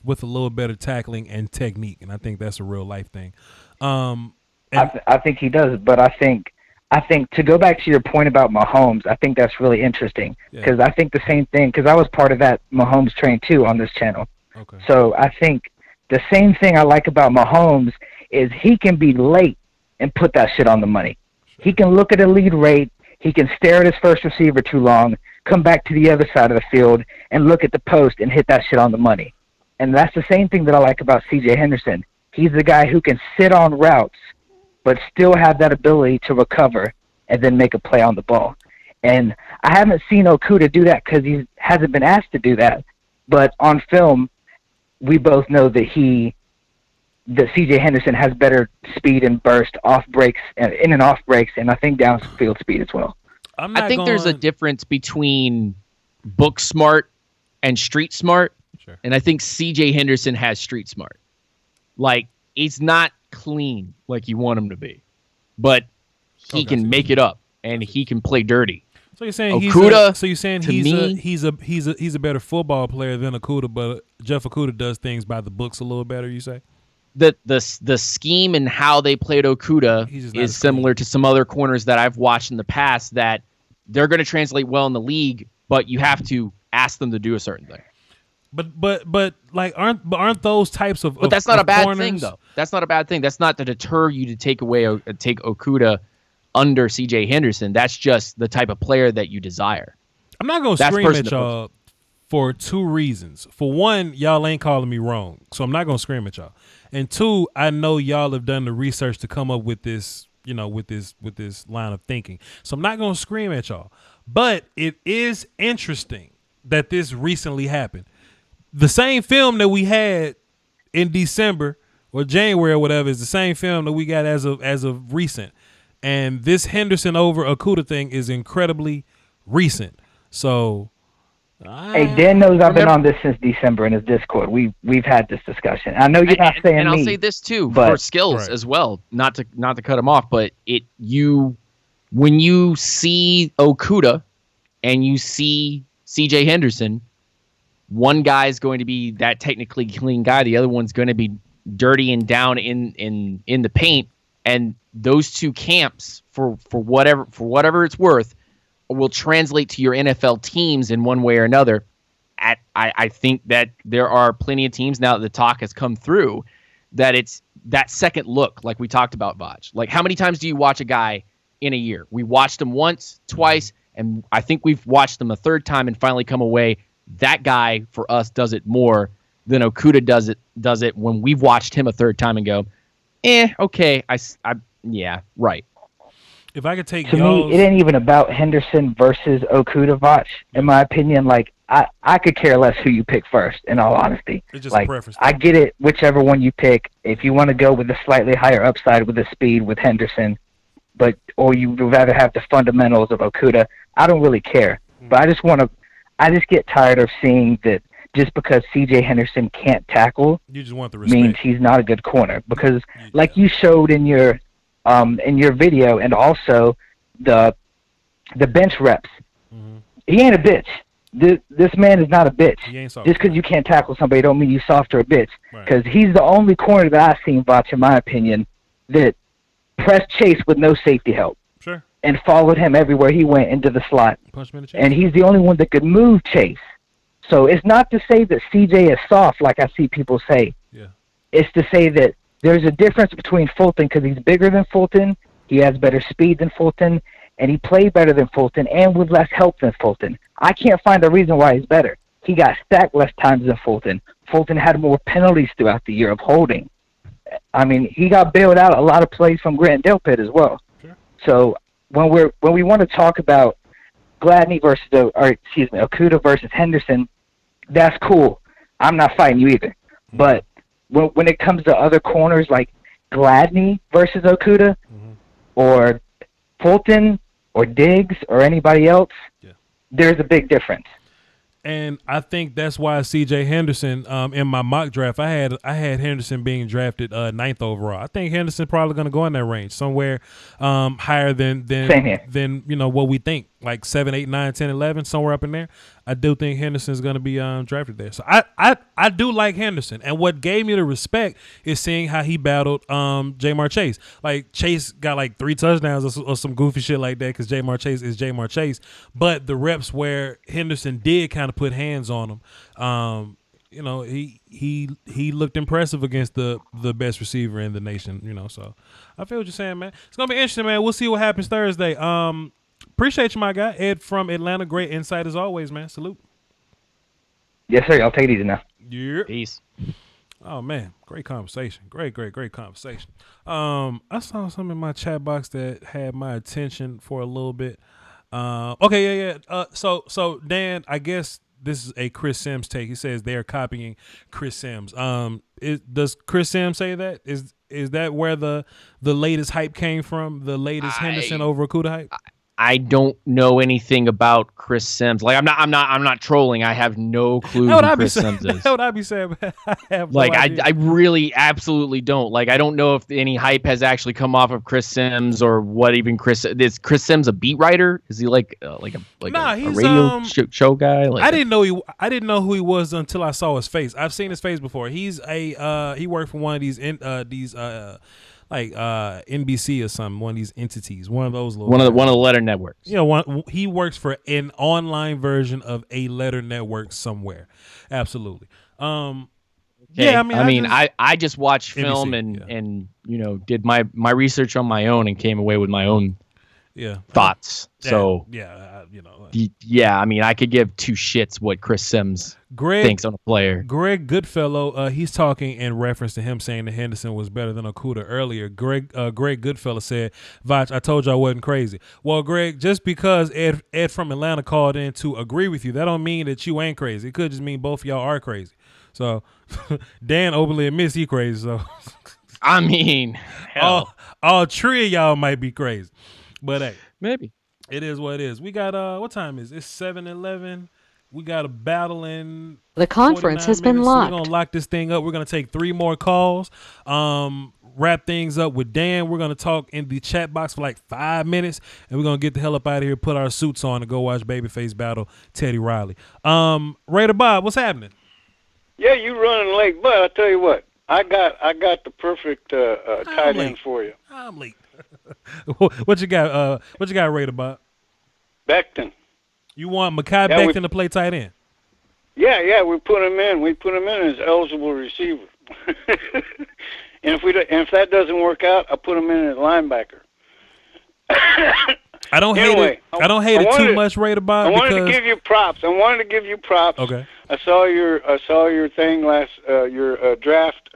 little better tackling and technique, and I think that's a real life thing. I think he does, but I think to go back to your point about Mahomes, I think that's really interesting because I think the same thing, because I was part of that Mahomes train too on this channel. Okay. So I think the same thing I like about Mahomes is he can be late and put that shit on the money. He can look at a lead rate, he can stare at his first receiver too long, come back to the other side of the field and look at the post and hit that shit on the money. And that's the same thing that I like about CJ Henderson. He's the guy who can sit on routes but still have that ability to recover and then make a play on the ball. And I haven't seen Okuda do that because he hasn't been asked to do that. But on film, we both know that CJ Henderson has better speed and burst off breaks and in and off breaks, and I think downfield speed as well. I think there's a difference between book smart and street smart. Sure. And I think CJ Henderson has street smart. Like, he's not clean like you want him to be, but he can make it up and he can play dirty. So you're saying he's a better football player than Okuda, but Jeff Okuda does things by the books a little better, you say? The scheme and how they played Okuda is similar to some other corners that I've watched in the past that they're going to translate well in the league, but you have to ask them to do a certain thing. But like aren't those types of But that's not a bad corners? thing though. That's not a bad thing. That's not to deter you to take Okuda under CJ Henderson. That's just the type of player that you desire. I'm not going to scream at y'all for two reasons. For one, y'all ain't calling me wrong, so I'm not going to scream at y'all. And two, I know y'all have done the research to come up with this, with this line of thinking. So I'm not going to scream at y'all. But it is interesting that this recently happened. The same film that we had in December or January or whatever is the same film that we got as of recent. And this Henderson over Okuda thing is incredibly recent. So, hey, Dan knows I've been on this since December in his Discord. We've had this discussion. I know you're not saying and me. I'll say this too for skills as well. Not to cut him off, but when you see Okuda and you see CJ Henderson, one guy is going to be that technically clean guy. The other one's going to be dirty and down in the paint. And those two camps, for whatever it's worth, will translate to your NFL teams in one way or another. I think that there are plenty of teams now that the talk has come through that it's that second look, like we talked about, Voch. Like, how many times do you watch a guy in a year? We watched him once, twice, and I think we've watched him a third time and finally come away. That guy, for us, does it more than Okuda does it when we've watched him a third time and go, okay, yeah, right. If I could take to me, it ain't even about Henderson versus Okuda, Voch. In my opinion, like I could care less who you pick first. In all honesty, it's just like a preference. I get it, whichever one you pick. If you want to go with the slightly higher upside with the speed with Henderson, or you would rather have the fundamentals of Okuda, I don't really care. But I just get tired of seeing that just because CJ Henderson can't tackle, you just want the respect. Means he's not a good corner. Because like you showed in your video, and also the bench reps, he ain't a bitch. this man is not a bitch. He ain't soft. Just because you can't tackle somebody don't mean you soft or a bitch. Right. Because he's the only corner that I've seen, Voch, in my opinion, that pressed Chase with no safety help. Sure. And followed him everywhere he went into the slot. Punch him in the chest. And he's the only one that could move Chase. So it's not to say that CJ is soft like I see people say. Yeah. It's to say that there's a difference between Fulton because he's bigger than Fulton, he has better speed than Fulton, and he played better than Fulton and with less help than Fulton. I can't find a reason why he's better. He got sacked less times than Fulton. Fulton had more penalties throughout the year of holding. I mean, he got bailed out a lot of plays from Grant Delpit as well. Sure. So when we want to talk about Gladney Okuda versus Henderson, that's cool. I'm not fighting you either. But when it comes to other corners like Gladney versus Okuda or Fulton or Diggs or anybody else, there's a big difference. And I think that's why CJ Henderson, in my mock draft, I had Henderson being drafted 9th overall. I think Henderson probably going to go in that range, somewhere higher than what we think, like 7, 8, 9, 10, 11, somewhere up in there. I do think Henderson's going to be drafted there. So I do like Henderson. And what gave me the respect is seeing how he battled Jamar Chase. Like, Chase got like 3 touchdowns or some goofy shit like that because Jamar Chase is Jamar Chase. But the reps where Henderson did kind of put hands on him, he looked impressive against the best receiver in the nation, So I feel what you're saying, man. It's going to be interesting, man. We'll see what happens Thursday. Appreciate you, my guy. Ed from Atlanta. Great insight as always, man. Salute. Yes, sir. I'll take it easy now. Yeah. Peace. Oh, man. Great conversation. Great conversation. I saw something in my chat box that had my attention for a little bit. Okay, yeah. So Dan, I guess this is a Chris Sims take. He says they're copying Chris Sims. Does Chris Sims say that? Is that where the latest hype came from? The latest Henderson over Okuda hype? I don't know anything about Chris Sims. Like, I'm not trolling. I have no clue who Chris Sims is. That's what I be saying. I have no idea. I really absolutely don't. Like, I don't know if any hype has actually come off of Chris Sims or what even is Chris Sims a beat writer? Is he like a radio show guy? Like, I didn't know who he was until I saw his face. I've seen his face before. He's he worked for one of these NBC or something, one of these entities, one of those little one of the letter networks. He works for an online version of a letter network somewhere. Absolutely. Yeah, I just watched film NBC, and did my research on my own and came away with my own thoughts. I could give 2 shits what Chris Sims thinks on a player. Greg Goodfellow, he's talking in reference to him saying that Henderson was better than Okuda earlier. Greg Goodfellow said, Voch, I told you I wasn't crazy. Well, Greg, just because Ed from Atlanta called in to agree with you, that don't mean that you ain't crazy. It could just mean both of y'all are crazy. So Dan openly admits he crazy. So I mean, hell. all 3 of y'all might be crazy. But hey, maybe. It is what it is. We got what time is it? It's 7:11. We got a battle in the conference has been So locked. we're gonna lock this thing up. We're gonna take 3 more calls. Wrap things up with Dan. We're gonna talk in the chat box for like 5 minutes, and we're gonna get the hell up out of here, put our suits on, and go watch Babyface battle Teddy Riley. Raider Bob, what's happening? Yeah, you running late, but I tell you what, I got the perfect tight end for you. I'm late. What you got? What you got, Raider Bob? Becton. You want Mekhi Becton to play tight end? Yeah, we put him in. We put him in as eligible receiver. And if that doesn't work out, I put him in as linebacker. I don't hate it. I don't hate it too much, Raider Bob. I wanted to give you props. Okay. I saw your thing your draft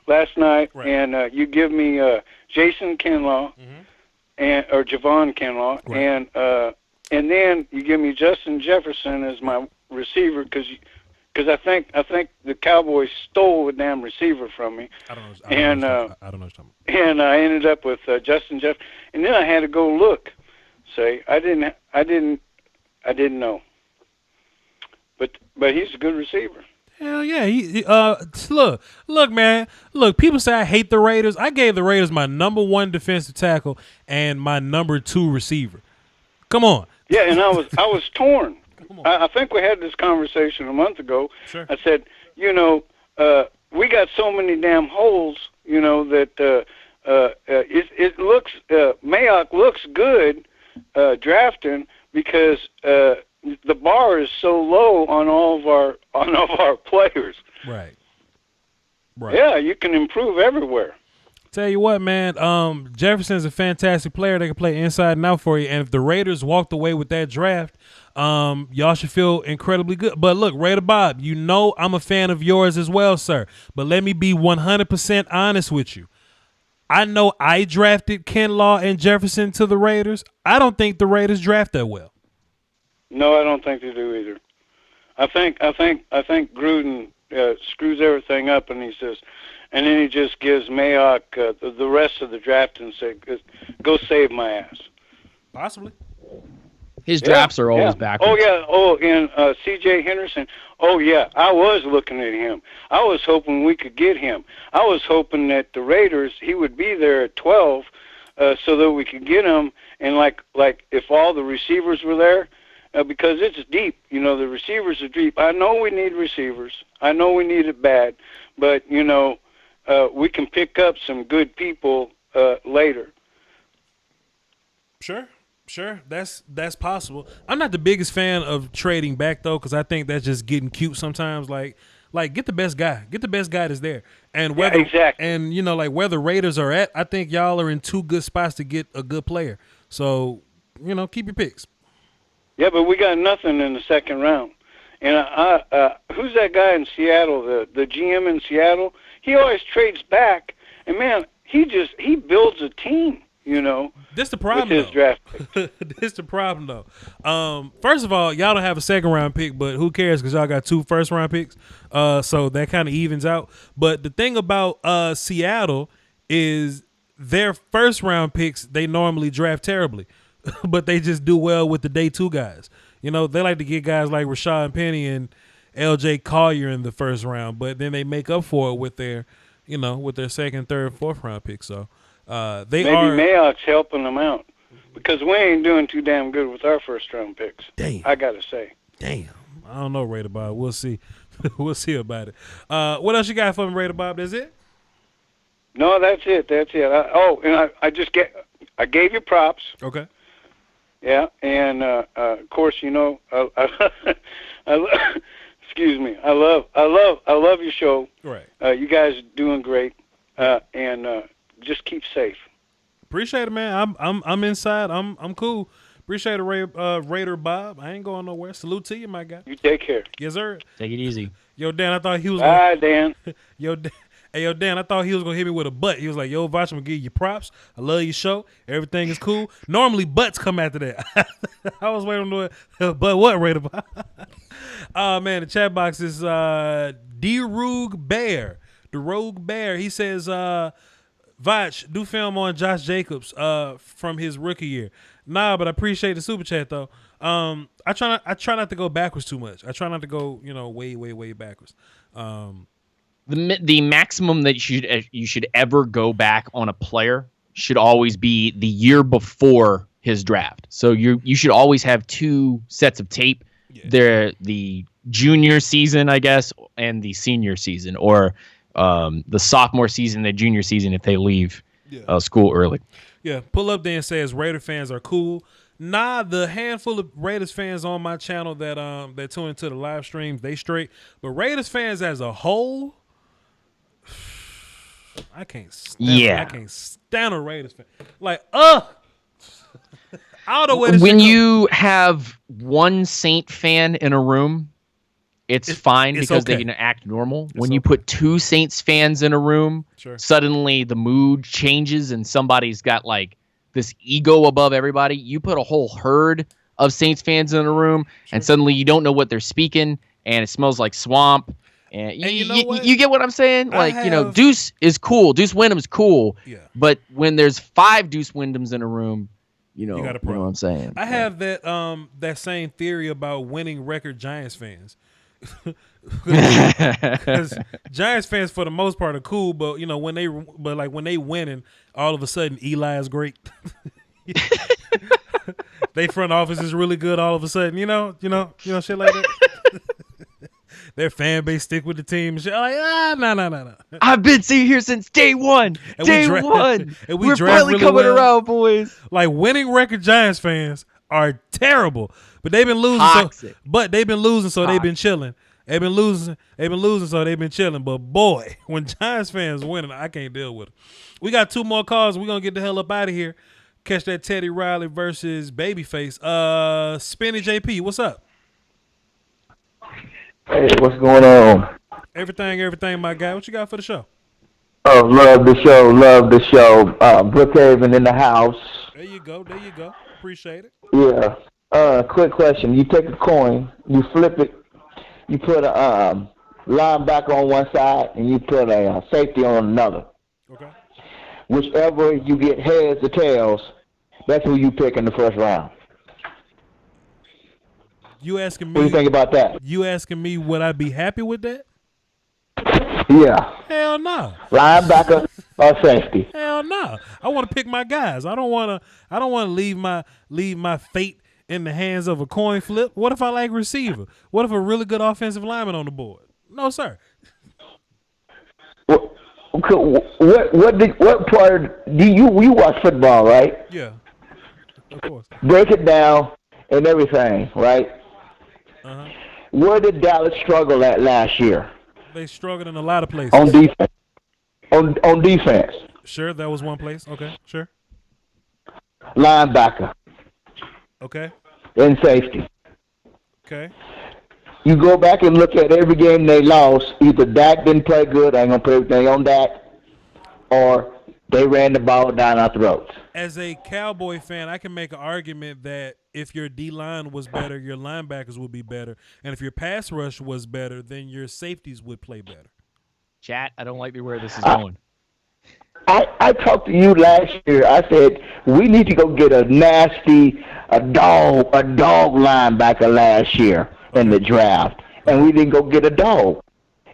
last night, right. And you give me Jason Kinlaw or Javon Kinlaw, right. And then you give me Justin Jefferson as my receiver because I think the Cowboys stole the damn receiver from me. I don't know what you're talking about. And I ended up with Justin Jeff, and then I had to go look. Say I didn't know, but he's a good receiver. Hell yeah! Look, man. Look, people say I hate the Raiders. I gave the Raiders my number 1 defensive tackle and my number 2 receiver. Come on. Yeah, and I was torn. I think we had this conversation a month ago. Sure. I said, we got so many damn holes, that it looks Mayock looks good drafting because the bar is so low on all of our players. Right. Yeah, you can improve everywhere. Tell you what, man, Jefferson's a fantastic player. They can play inside and out for you. And if the Raiders walked away with that draft, y'all should feel incredibly good. But look, Raider Bob, I'm a fan of yours as well, sir. But let me be 100% honest with you. I know I drafted Kinlaw and Jefferson to the Raiders. I don't think the Raiders draft that well. No, I don't think they do either. I think Gruden screws everything up, and and then he just gives Mayock the rest of the draft and say, "Go save my ass." Possibly. His drafts are always backwards. Oh yeah. Oh, and CJ Henderson. Oh yeah. I was looking at him. I was hoping we could get him. I was hoping that the Raiders he would be there at 12, so that we could get him. And like if all the receivers were there, because it's deep. The receivers are deep. I know we need receivers. I know we need it bad, but we can pick up some good people later. Sure, that's possible. I'm not the biggest fan of trading back though, because I think that's just getting cute sometimes. Like get the best guy, that's there, and whether exactly. And where the Raiders are at, I think y'all are in two good spots to get a good player. So keep your picks. Yeah, but we got nothing in the second round. And who's that guy in Seattle? The GM in Seattle. He always trades back, and man, he builds a team. This the problem. With his draft pick. This the problem though. First of all, y'all don't have a second round pick, but who cares? Because y'all got 2 first round picks. So that kind of evens out. But the thing about Seattle is their first round picks they normally draft terribly, but they just do well with the day 2 guys. They like to get guys like Rashad Penny and L.J. Collier in the first round, but then they make up for it with their, with their second, third, fourth round picks. So maybe Mayock's helping them out because we ain't doing too damn good with our first round picks. Damn, I gotta say. Damn, I don't know, Raider Bob. We'll see. We'll see about it. What else you got for me, Raider Bob? That's it? No, that's it. I gave you props. Okay. Yeah, and of course, excuse me. I love your show. Right. You guys are doing great, and just keep safe. Appreciate it, man. I'm inside. I'm cool. Appreciate it, Raider Bob. I ain't going nowhere. Salute to you, my guy. You take care. Yes, sir. Take it easy. Yo, Dan, I thought he was. Dan. Yo, Dan, I thought he was going to hit me with a butt. He was like, yo, Voch, I'm going to give you props. I love your show. Everything is cool. Normally, butts come after that. I was waiting on the but what, Raider? Oh, man, the chat box is D-Rogue Bear. The Rogue Bear. He says, Voch, do film on Josh Jacobs from his rookie year. Nah, but I appreciate the super chat, though. I try not to go backwards too much. I try not to go, way, way, way backwards. The maximum that you should ever go back on a player should always be the year before his draft. So you should always have 2 sets of tape. Yeah. The junior season, I guess, and the senior season, or the sophomore season, the junior season if they leave school early. Yeah, Pull Up Dan says Raider fans are cool. Nah, the handful of Raiders fans on my channel that tune into the live streams, they straight. But Raiders fans as a whole, I can't stand a Raiders fan. Like, I don't know where when you have one Saint fan in a room, it's fine because they can act normal. When you put 2 Saints fans in a room, suddenly the mood changes and somebody's got like this ego above everybody. You put a whole herd of Saints fans in a room, and suddenly you don't know what they're speaking, and it smells like swamp. And you get what I'm saying? Deuce is cool. Deuce Wyndham's cool. Yeah. But when there's 5 Deuce Wyndhams in a room, you know what I'm saying? I have that same theory about winning record Giants fans. Because Giants fans for the most part are cool, but when they winning, all of a sudden Eli is great. They front office is really good all of a sudden, you know, shit like that. Their fan base stick with the team and shit. Like, no. I've been sitting here since day one. And Day one. And We're draft finally really coming well. around, boys. Like winning record Giants fans are terrible, but they've been losing. Toxic. So they've been chilling. They've been losing, so they've been chilling. But boy, when Giants fans winning, I can't deal with it. We got 2 more calls. We're gonna get the hell up out of here. Catch that Teddy Riley versus Babyface. Spinny JP, what's up? Hey, what's going on? Everything, my guy. What you got for the show? Oh, love the show. Brookhaven in the house. There you go. Appreciate it. Yeah. Quick question. You take a coin, you flip it, you put a linebacker on one side, and you put a safety on another. Okay. Whichever you get heads or tails, that's who you pick in the first round. You asking me? What do you think about that? You asking me would I be happy with that? Yeah. Hell no. Linebacker or safety? Hell no. I want to pick my guys. I don't want to leave my fate in the hands of a coin flip. What if I like receiver? What if a really good offensive lineman on the board? No, sir. What part do you watch football, right? Yeah. Of course. Break it down and everything, right? Uh-huh. Where did Dallas struggle at last year? They struggled in a lot of places. On defense. On defense. Sure, that was one place. Okay, sure. Linebacker. Okay. And safety. Okay. You go back and look at every game they lost. Either Dak didn't play good, I ain't gonna put everything on Dak, or they ran the ball down our throats. As a Cowboy fan, I can make an argument that if your D-line was better, your linebackers would be better. And if your pass rush was better, then your safeties would play better. Chat, I don't like where this is going. I talked to you last year. I said, we need to go get a dog linebacker last year in the draft. And we didn't go get a dog.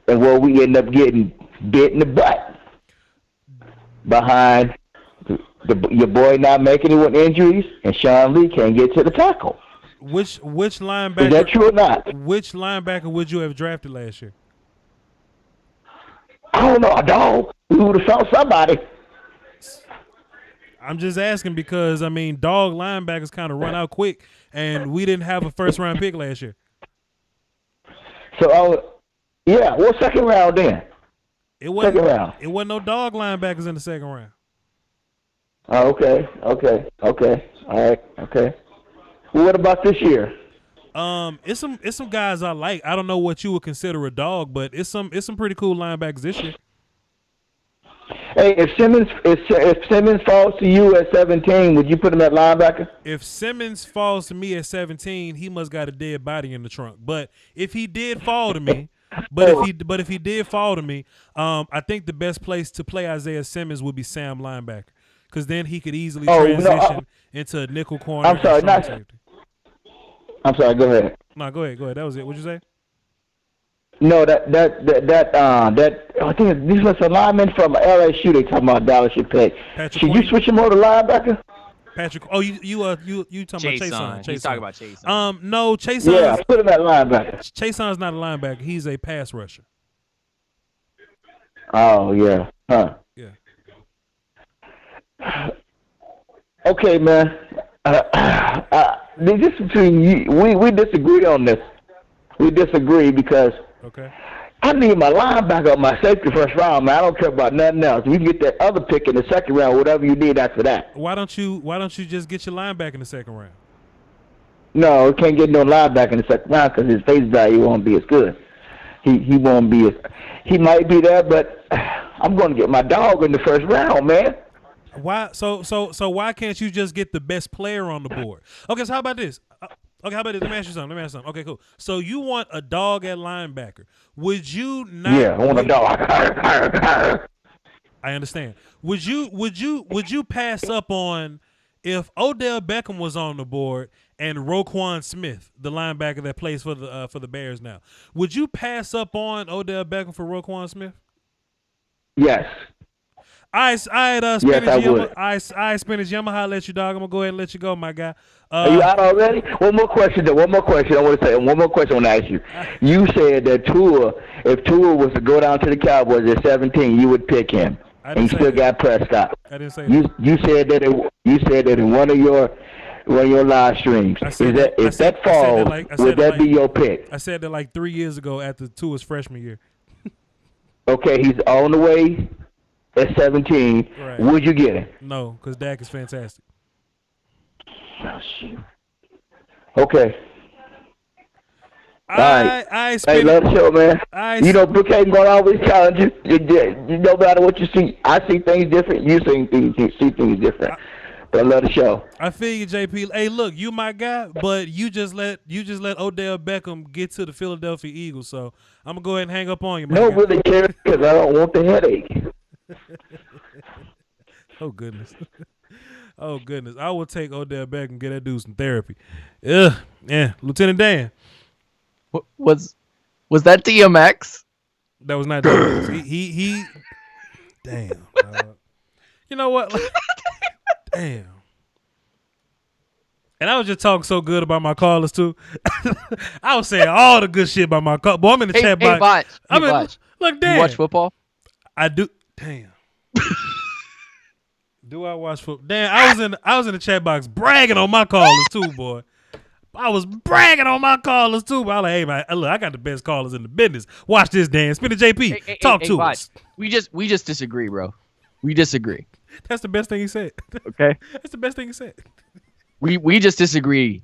And we ended up getting bit in the butt behind your boy not making it with injuries, and Sean Lee can't get to the tackle. Which linebacker? Is that true or not? Which linebacker would you have drafted last year? I don't know, a dog. We would have found somebody. I'm just asking because, I mean, dog linebackers kind of run out quick, and we didn't have a first-round pick last year. So, second round then? It wasn't, second round. It wasn't no dog linebackers in the second round. Oh, okay. All right, okay. Well, what about this year? It's some guys I like. I don't know what you would consider a dog, but it's some pretty cool linebackers this year. Hey, if Simmons falls to you at 17, would you put him at linebacker? If Simmons falls to me at 17, he must got a dead body in the trunk. But if he did fall to me, if he did fall to me, I think the best place to play Isaiah Simmons would be Sam linebacker, because then he could easily transition into a nickel corner. I'm sorry, go ahead. No, go ahead. That was it. What'd you say? No, that I think this was a lineman from LSU. They talking about Dallas should pick. Should you switch him over to linebacker? Patrick. Oh, you talking about Chase on? He's talking about Chase. No, Chase. Yeah, put him at linebacker. Chase is not a linebacker. He's a pass rusher. Oh yeah. Huh. Yeah. Okay, man. This between you, we disagree on this. We disagree because I need my linebacker or my safety first round, man. I don't care about nothing else. We can get that other pick in the second round, whatever you need after that. Why don't you just get your linebacker in the second round? No, we can't get no linebacker in the second round because his face value won't be as good. He won't be as. He might be there, but I'm going to get my dog in the first round, man. Why? So why can't you just get the best player on the board? Okay, so how about this? Let me ask you something. Okay, cool. So you want a dog at linebacker? Would you not? Yeah, I want a dog. I understand. Would you pass up on if Odell Beckham was on the board and Roquan Smith, the linebacker that plays for the Bears now? Would you pass up on Odell Beckham for Roquan Smith? Yes. I Yes, spinach I Yamaha. would. I spinach Yamaha. I'll let you, dog. I'm gonna go ahead and let you go, my guy. Are you out already? One more question, though. One more question. I want to say. One more question. I want to ask you. You said that if Tua was to go down to the Cowboys at 17, you would pick him, I and didn't you say still that. got Prescott. I didn't say You that. you said that in one of your live streams. I said Is that that. if that falls, would that be your pick? I said that like 3 years ago after Tua's freshman year. Okay, he's on the way at 17. Right. Would you get him? No, because Dak is fantastic. Oh, shoot. Okay. All right. I Hey, spin love the show, man. you know, Pregame gonna always challenge you. No matter what you see, I see things different. You see things different. But I love the show. I feel you, JP. Hey, look, you my guy, but you just let Odell Beckham get to the Philadelphia Eagles. So I'm gonna go ahead and hang up on you, my Don't guy. really care because I don't want the headache. Oh goodness. Oh goodness. I will take Odell Beckham and get that dude some therapy. Yeah, Lieutenant Dan. Was that DMX? That was not DMX. he damn. You know what? Damn. And I was just talking so good about my callers too. I was saying all the good shit about my call. Boy, I'm in the chat box. Voch. Look, Dan. You watch football? I do. Damn. Do I watch football? Dan, I was in the chat box bragging on my callers too, boy. I was bragging on my callers too. But I was like, hey man, look, I got the best callers in the business. Watch this, Dan. Spin the JP. Talk to us. We just disagree, bro. We disagree. That's the best thing he said. Okay. That's the best thing he said. We just disagree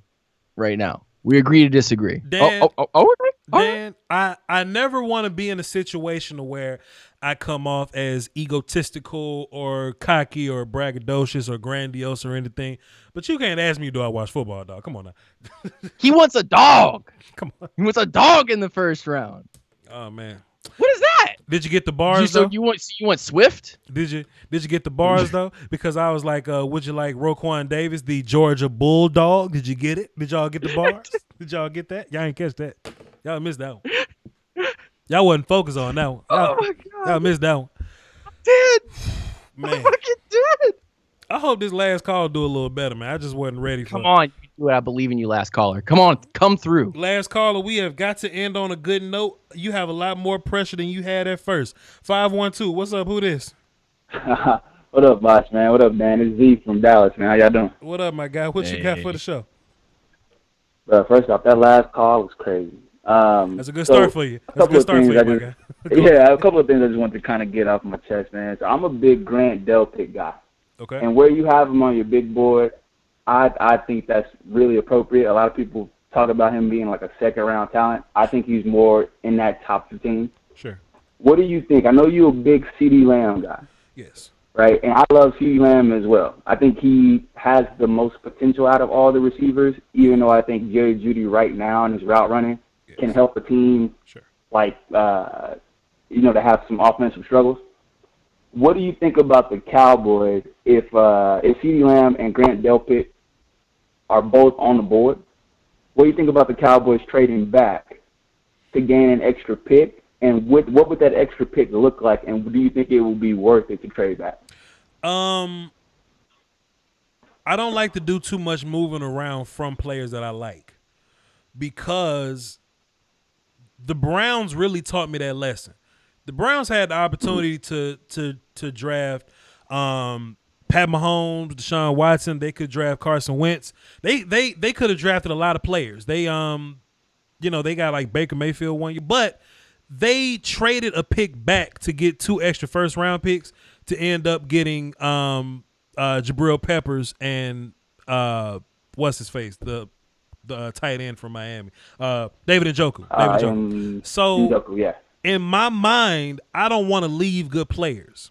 right now. We agree to disagree. Dan, okay. Dan, I never want to be in a situation where I come off as egotistical or cocky or braggadocious or grandiose or anything. But you can't ask me, do I watch football, dog? Come on now. He wants a dog. Come on. He wants a dog in the first round. Oh man. What is that? Did you get the bars though? You want Swift? Did you get the bars though? Because I was like, would you like Roquan Davis, the Georgia Bulldog? Did you get it? Did y'all get the bars? Did y'all get that? Y'all ain't catch that. Y'all missed that one. Y'all wasn't focused on that one. Oh my god. Y'all missed that one. Did. Man. I fucking did. I hope this last call do a little better, man. I just wasn't ready for Come on, you do it. I believe in you, last caller. Come on, come through. Last caller, we have got to end on a good note. You have a lot more pressure than you had at first. 512, what's up? Who this? What up, boss, man? What up, man? It's Z from Dallas, man. How y'all doing? What up, my guy? What you got for the show? First off, that last call was crazy. That's a good start for you. That's a good start for you, my guy. Yeah, a couple of things I just wanted to kind of get off my chest, man. So I'm a big Grant Delpit guy. Okay. And where you have him on your big board, I think that's really appropriate. A lot of people talk about him being like a second-round talent. I think he's more in that top 15. Sure. What do you think? I know you're a big CeeDee Lamb guy. Yes. Right? And I love CeeDee Lamb as well. I think he has the most potential out of all the receivers, even though I think Jerry Jeudy right now in his route running can help a team to have some offensive struggles. What do you think about the Cowboys if CeeDee Lamb and Grant Delpit are both on the board? What do you think about the Cowboys trading back to gain an extra pick? And what would that extra pick look like? And do you think it will be worth it to trade back? I don't like to do too much moving around from players that I like because the Browns really taught me that lesson. The Browns had the opportunity to draft Pat Mahomes, Deshaun Watson. They could draft Carson Wentz. They could have drafted a lot of players. They they got like Baker Mayfield one year, but they traded a pick back to get 2 extra first-round picks to end up getting Jabril Peppers and what's his face, the tight end from Miami, David Njoku. So Njoku, yeah. In my mind, I don't want to leave good players.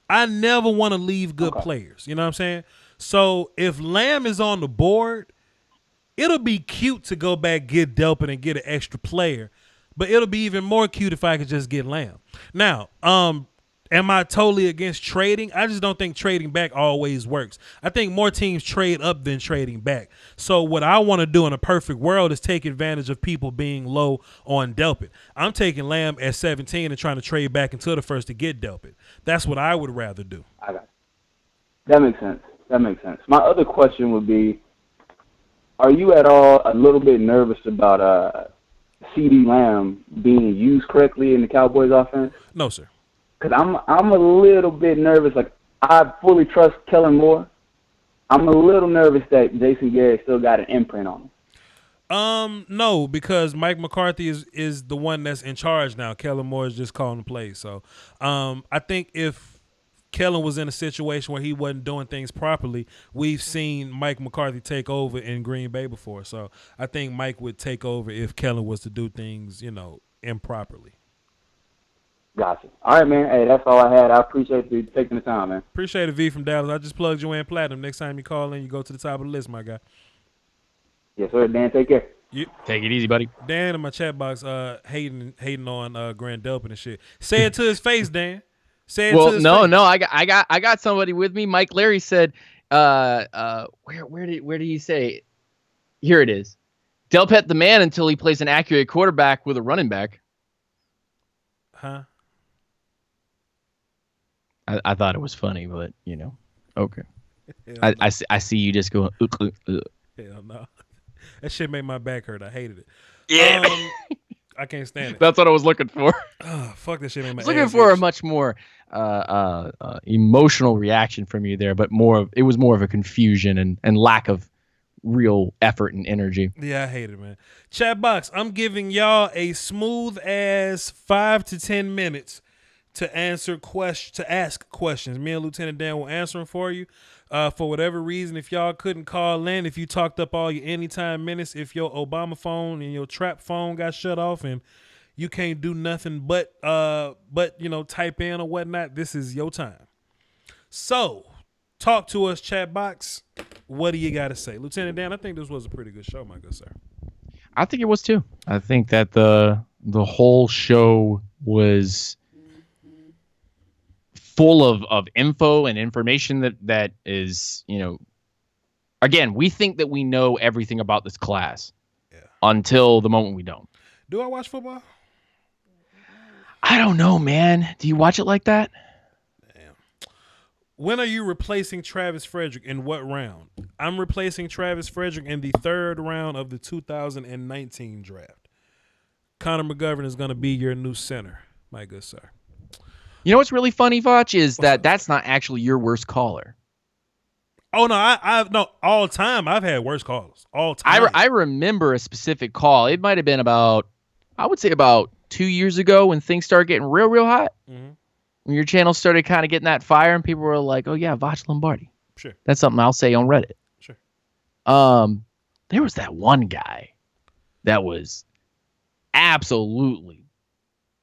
I never want to leave good players. You know what I'm saying? So if Lamb is on the board, it'll be cute to go back, get Delpit, and get an extra player. But it'll be even more cute if I could just get Lamb. Now, Am I totally against trading? I just don't think trading back always works. I think more teams trade up than trading back. So what I want to do in a perfect world is take advantage of people being low on Delpit. I'm taking Lamb at 17 and trying to trade back into the first to get Delpit. That's what I would rather do. I got it. That makes sense. My other question would be, are you at all a little bit nervous about CeeDee Lamb being used correctly in the Cowboys offense? No, sir. Because I'm a little bit nervous. Like, I fully trust Kellen Moore. I'm a little nervous that Jason Garrett still got an imprint on him. No, because Mike McCarthy is the one that's in charge now. Kellen Moore is just calling the plays. So, I think if Kellen was in a situation where he wasn't doing things properly, we've seen Mike McCarthy take over in Green Bay before. So, I think Mike would take over if Kellen was to do things, improperly. Gotcha. All right, man. Hey, that's all I had. I appreciate you taking the time, man. Appreciate it, V from Dallas. I just plugged you in platinum. Next time you call in, you go to the top of the list, my guy. Yes, sir. Dan, take care. Take it easy, buddy. Dan in my chat box hating on Grant Delpit and shit. Say it to his face, Dan. Say it to his face. No. I got somebody with me. Mike Larry said, where did he say? Here it is. Delpit the man until he plays an accurate quarterback with a running back. Huh? I thought it was funny, but okay. I see you just going. Hell no, that shit made my back hurt. I hated it. Yeah, I can't stand it. That's what I was looking for. Oh, fuck that shit. Made my I was looking ass for itch. a much more emotional reaction from you there, but it was more of a confusion and lack of real effort and energy. Yeah, I hate it, man. Chat box, I'm giving y'all a smooth ass 5 to 10 minutes to ask questions. Me and Lieutenant Dan will answer them for you. For whatever reason, if y'all couldn't call in, if you talked up all your anytime minutes, if your Obama phone and your trap phone got shut off and you can't do nothing but type in or whatnot, this is your time. So, talk to us, chat box. What do you got to say? Lieutenant Dan, I think this was a pretty good show, my good sir. I think it was too. I think that the whole show was full of info and information that is, again, we think that we know everything about this class until the moment we don't. Do I watch football? I don't know, man. Do you watch it like that? Damn. When are you replacing Travis Frederick? In what round? I'm replacing Travis Frederick in the 3rd round of the 2019 draft. Connor McGovern is going to be your new center, my good sir. You know what's really funny, Voch, is that's not actually your worst caller. Oh no, I've all time I've had worse callers. All time. I remember a specific call. It might have been about 2 years ago when things started getting real hot. Mm-hmm. When your channel started kind of getting that fire and people were like, "Oh yeah, Voch Lombardi." Sure. That's something I'll say on Reddit. Sure. There was that one guy that was absolutely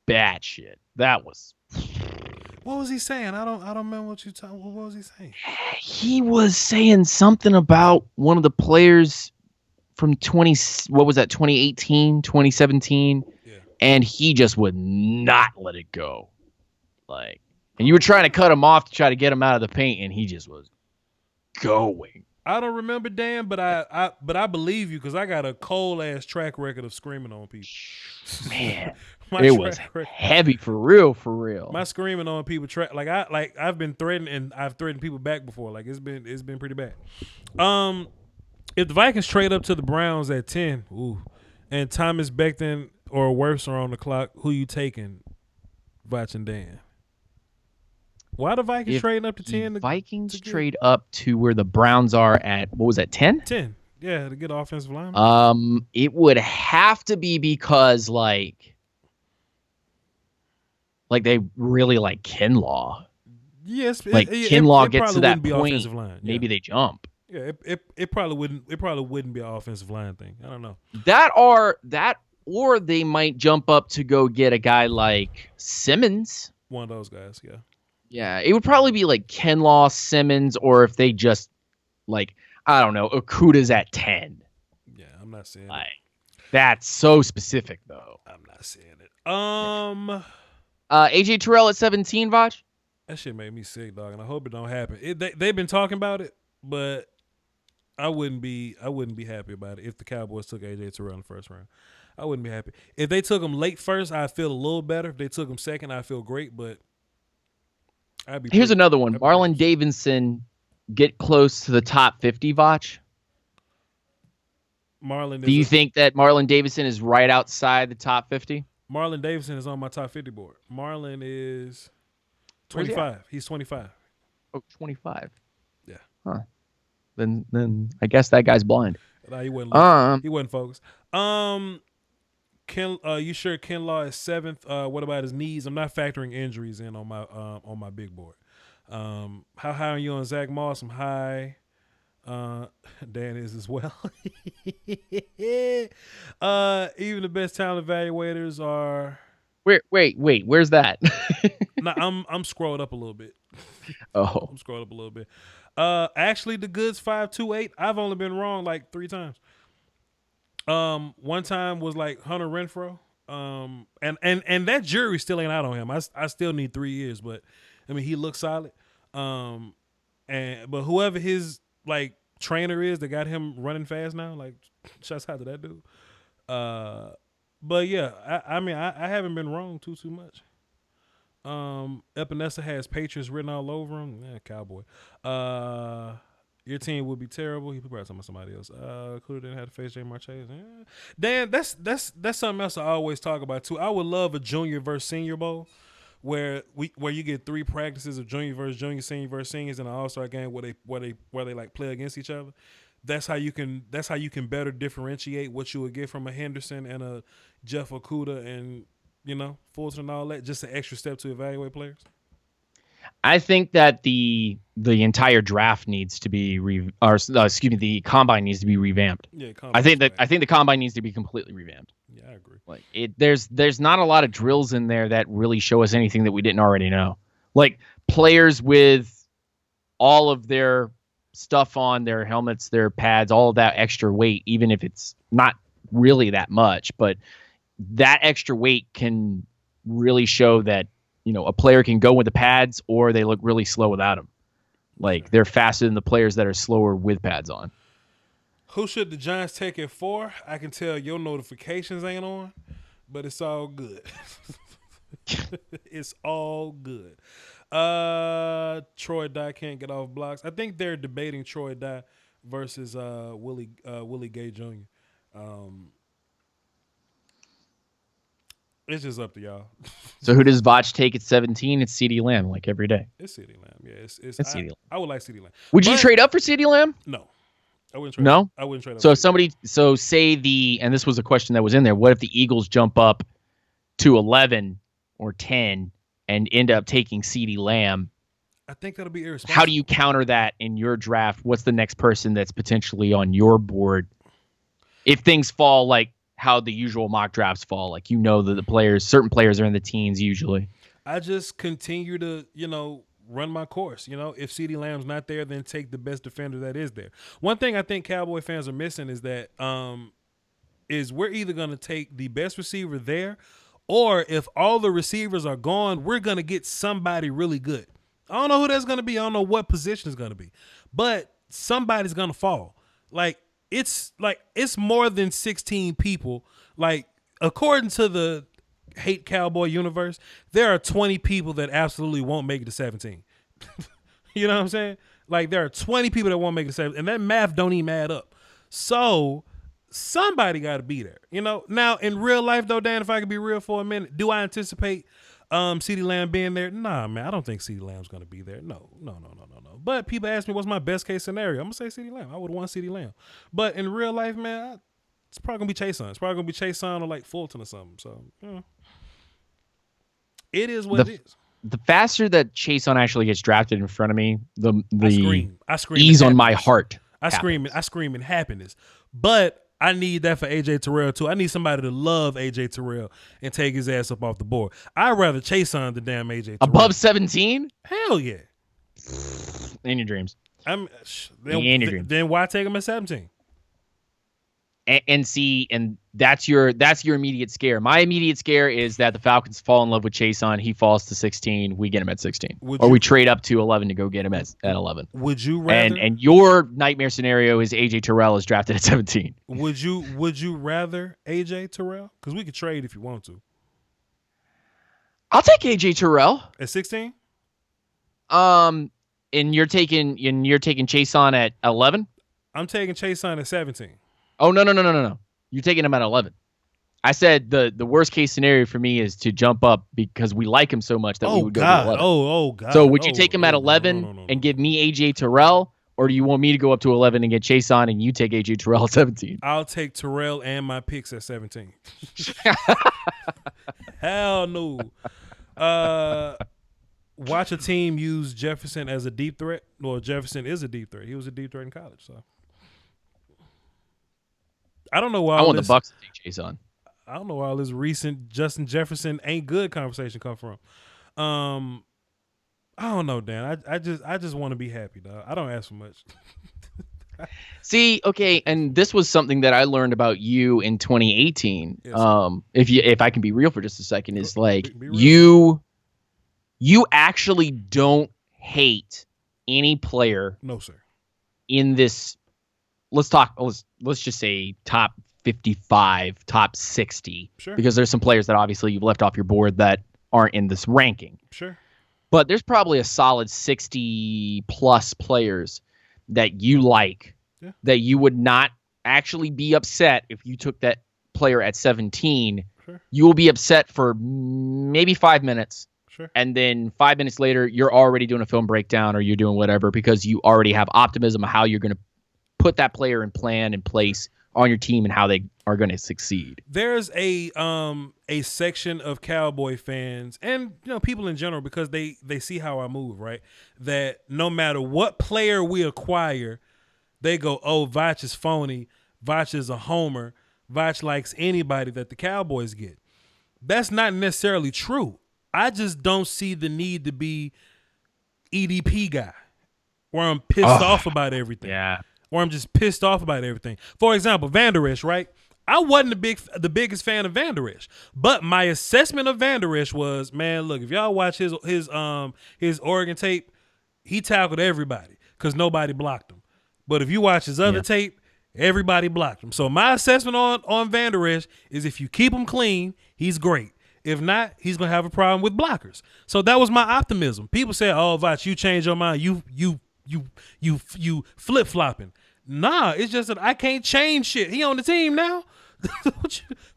bad shit. That was. What was he saying? I don't remember what you talking. What was he saying? He was saying something about one of the players from 2018, 2017, and he just would not let it go. And you were trying to cut him off to try to get him out of the paint, and he just was going. I don't remember, Dan, but I believe you because I got a cold ass track record of screaming on people. Man, it was heavy for real. My screaming on people I've been threatened and I've threatened people back before. It's been pretty bad. If the Vikings trade up to the Browns at 10, and Thomas Becton or worse are on the clock, who you taking, Voch and Dan? Why the Vikings trading up to 10? The Vikings trade up to where the Browns are at, what was that, 10? 10. Yeah, to get offensive line. It would have to be because they really like Kinlaw. Yes, Kinlaw gets to that point. Maybe they jump. Yeah, it probably wouldn't. It probably wouldn't be an offensive line thing. I don't know. Or they might jump up to go get a guy like Simmons. One of those guys, yeah. Yeah, it would probably be like Kinlaw, Simmons, or if they just I don't know, Okuda's at 10. Yeah, I'm not saying that's so specific though. I'm not saying it. AJ Terrell at 17, Voch? That shit made me sick, dog, and I hope it don't happen. They've been talking about it, but I wouldn't be happy about it if the Cowboys took AJ Terrell in the first round. I wouldn't be happy. If they took him late first, I'd feel a little better. If they took him second, I'd feel great, but I'd be Here's another one. Marlon Davidson get close to the top 50, Voch? Do you think that Marlon Davidson is right outside the top 50? Marlon Davidson is on my top 50 board. Marlon is 25. He's 25. Oh, 25. Yeah. Huh. Then I guess that guy's blind. Nah, he wasn't focused. You sure Ken Law is 7th? What about his knees? I'm not factoring injuries in on my big board. How high are you on Zach Moss? I'm high. Dan is as well. Even the best talent evaluators are. Wait. Where's that? Nah, I'm scrolled up a little bit. Oh, I'm scrolled up a little bit. Actually, the goods 5.28. I've only been wrong like 3 times. One time was like Hunter Renfrow. And that jury still ain't out on him. I still need 3 years, but I mean he looks solid. But whoever his like trainer is that got him running fast now, like shouts out to that dude. But yeah, I mean I haven't been wrong too much. Epinesa has Patriots written all over him. Cowboy. Your team would be terrible. He probably talking about somebody else. Okuda didn't have to face Jay Marchese. Yeah. Dan, that's something else I always talk about too. I would love a junior versus senior bowl where you get 3 practices of junior versus junior, senior versus seniors in an all-star game where they like play against each other. That's how you can better differentiate what you would get from a Henderson and a Jeff Okuda and Fulton and all that. Just an extra step to evaluate players. I think that the entire draft needs to be the combine needs to be revamped. Yeah, I think the combine needs to be completely revamped. Yeah, I agree. Like there's not a lot of drills in there that really show us anything that we didn't already know. Like players with all of their stuff on, their helmets, their pads, all of that extra weight, even if it's not really that much, but that extra weight can really show that a player can go with the pads or they look really slow without them. Like they're faster than the players that are slower with pads on. Who should the Giants take it for? I can tell your notifications ain't on, but it's all good. It's all good. Troy Dye can't get off blocks. I think they're debating Troy Dye versus Willie Gay Jr. It's just up to y'all. So who does Voch take at 17? It's CeeDee Lamb, like every day. It's CeeDee Lamb. Yeah, it's CeeDee Lamb. I would like CeeDee Lamb. Would you trade up for CeeDee Lamb? No. I wouldn't trade No? up. I wouldn't trade up. So if and this was a question that was in there, what if the Eagles jump up to 11 or 10 and end up taking CeeDee Lamb? I think that'll be irresponsible. How do you counter that in your draft? What's the next person that's potentially on your board? If things fall like how the usual mock drafts fall, like that certain players are in the teens usually. I just continue to, run my course. If CeeDee Lamb's not there, then take the best defender that is there. One thing I think Cowboy fans are missing is that we're either going to take the best receiver there, or if all the receivers are gone, we're going to get somebody really good. I don't know who that's going to be. I don't know what position it's going to be, but somebody's going to fall. It's more than 16 people. Like, according to the Hate Cowboy universe, there are 20 people that absolutely won't make it to 17. You know what I'm saying? Like, there are 20 people that won't make it to 17, and that math don't even add up. So somebody got to be there. Now in real life though, Dan, if I could be real for a minute, do I anticipate CeeDee Lamb being there? Nah, man, I don't think CeeDee Lamb's going to be there. No. But people ask me what's my best case scenario. I'm going to say CeeDee Lamb. I would want CeeDee Lamb. But in real life, man, it's probably going to be Chase Young. It's probably going to be Chase Young or like Fulton or something. So, it is what it is. The faster that Chase Young actually gets drafted in front of me, the I scream ease on my heart. I scream in happiness. But I need that for AJ Terrell too. I need somebody to love AJ Terrell and take his ass up off the board. I'd rather Chase on the damn AJ Terrell. Above 17? Hell yeah. In your dreams. Then why take him at 17? and that's your immediate scare. My immediate scare is that the Falcons fall in love with Chason. He falls to 16. We get him at 16, we trade up to 11 to go get him at 11. Would you rather? And your nightmare scenario is AJ Terrell is drafted at 17. Would you rather AJ Terrell? Because we could trade if you want to. I'll take AJ Terrell at 16. And you're taking Chason at 11. I'm taking Chason at 17. Oh, no. You're taking him at 11. I said the worst case scenario for me is to jump up because we like him so much that we would go to 11. Oh, God. So would you take him at 11 and give me AJ Terrell, or do you want me to go up to 11 and get Chason and you take AJ Terrell at 17? I'll take Terrell and my picks at 17. Hell no. Watch a team use Jefferson as a deep threat. Well, Jefferson is a deep threat. He was a deep threat in college, so. I don't know why. I want the Bucs to take Chason. I don't know where all this recent Justin Jefferson ain't good conversation come from. I don't know, Dan. I just want to be happy, dog. I don't ask for much. See, okay, and this was something that I learned about you in 2018. Yes, if I can be real for just a second, is like you actually don't hate any player. No, sir. In this, let's just say top 55, top 60. Sure. Because there's some players that obviously you've left off your board that aren't in this ranking. Sure. But there's probably a solid 60 plus players that you like, that you would not actually be upset if you took that player at 17. Sure. You will be upset for maybe 5 minutes. Sure. And then 5 minutes later, you're already doing a film breakdown or you're doing whatever because you already have optimism of how you're going to put that player in place on your team and how they are going to succeed. There's a section of Cowboy fans and people in general, because they see how I move, right? That no matter what player we acquire, they go, "Oh, Voch is phony. Voch is a homer. Voch likes anybody that the Cowboys get." That's not necessarily true. I just don't see the need to be EDP guy where I'm pissed off about everything. Yeah. Or I'm just pissed off about everything. For example, Van Der Esch, right? I wasn't the biggest fan of Van Der Esch, but my assessment of Van Der Esch was, man, look, if y'all watch his Oregon tape, he tackled everybody because nobody blocked him. But if you watch his other tape, everybody blocked him. So my assessment on Van Der Esch is if you keep him clean, he's great. If not, he's gonna have a problem with blockers. So that was my optimism. People say, "Oh, Voch, you changed your mind. You flip-flopping." Nah, it's just that I can't change shit. He on the team now.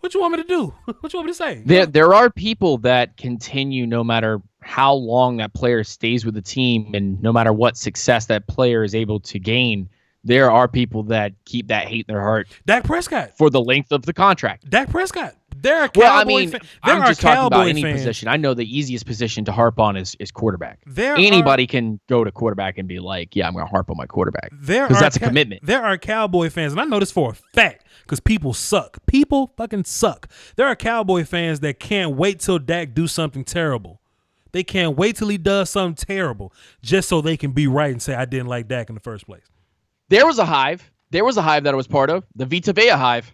What you want me to do? What you want me to say? There are people that continue no matter how long that player stays with the team and no matter what success that player is able to gain. There are people that keep that hate in their heart. Dak Prescott. For the length of the contract. Dak Prescott. There are Cowboy fans. I'm just talking about any position. I know the easiest position to harp on is quarterback. Anybody can go to quarterback and be like, yeah, I'm going to harp on my quarterback. Because that's a commitment. There are Cowboy fans, and I know this for a fact because people suck. People fucking suck. There are Cowboy fans that can't wait till Dak do something terrible. They can't wait till he does something terrible just so they can be right and say, I didn't like Dak in the first place. There was a hive. There was a hive that I was part of. The Vita Vea hive.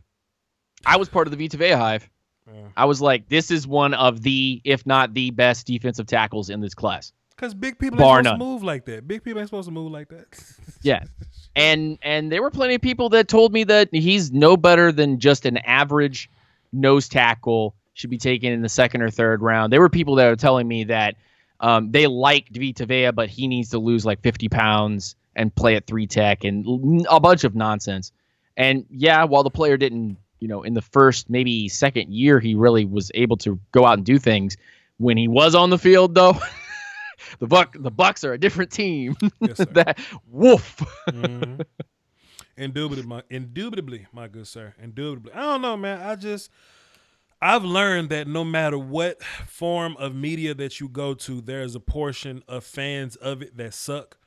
I was part of the Vita Vea hive. Yeah. I was like, this is one of the, if not the best defensive tackles in this class. Because big people ain't supposed to move like that. Big people ain't supposed to move like that. Yeah. And there were plenty of people that told me that he's no better than just an average nose tackle, should be taken in the second or third round. There were people that were telling me that they like Vita Vea, but he needs to lose like 50 pounds and play at 3-tech and a bunch of nonsense. And yeah, while the player didn't, in the first, maybe second year, he really was able to go out and do things. When he was on the field, though, the Bucs are a different team. Yes, sir. That woof. Mm-hmm. Indubitably, my good sir. Indubitably. I don't know, man. I've learned that no matter what form of media that you go to, there's a portion of fans of it that suck.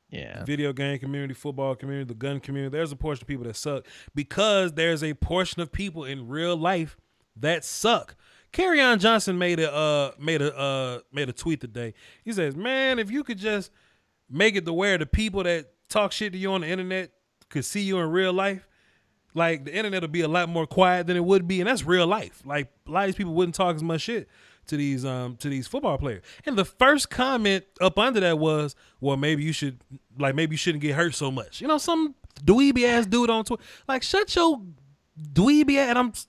Yeah. Video game community, football community, the gun community. There's a portion of people that suck because there's a portion of people in real life that suck. Kerryon Johnson made a tweet today. He says, "Man, if you could just make it to where the people that talk shit to you on the internet could see you in real life, Like the internet will be a lot more quiet than it would be, and that's real life. Like a lot of these people wouldn't talk as much shit to these football players. And the first comment up under that was, well, maybe you shouldn't get hurt so much. You know, some dweeby ass dude on Twitter. Like, shut your dweeby ass.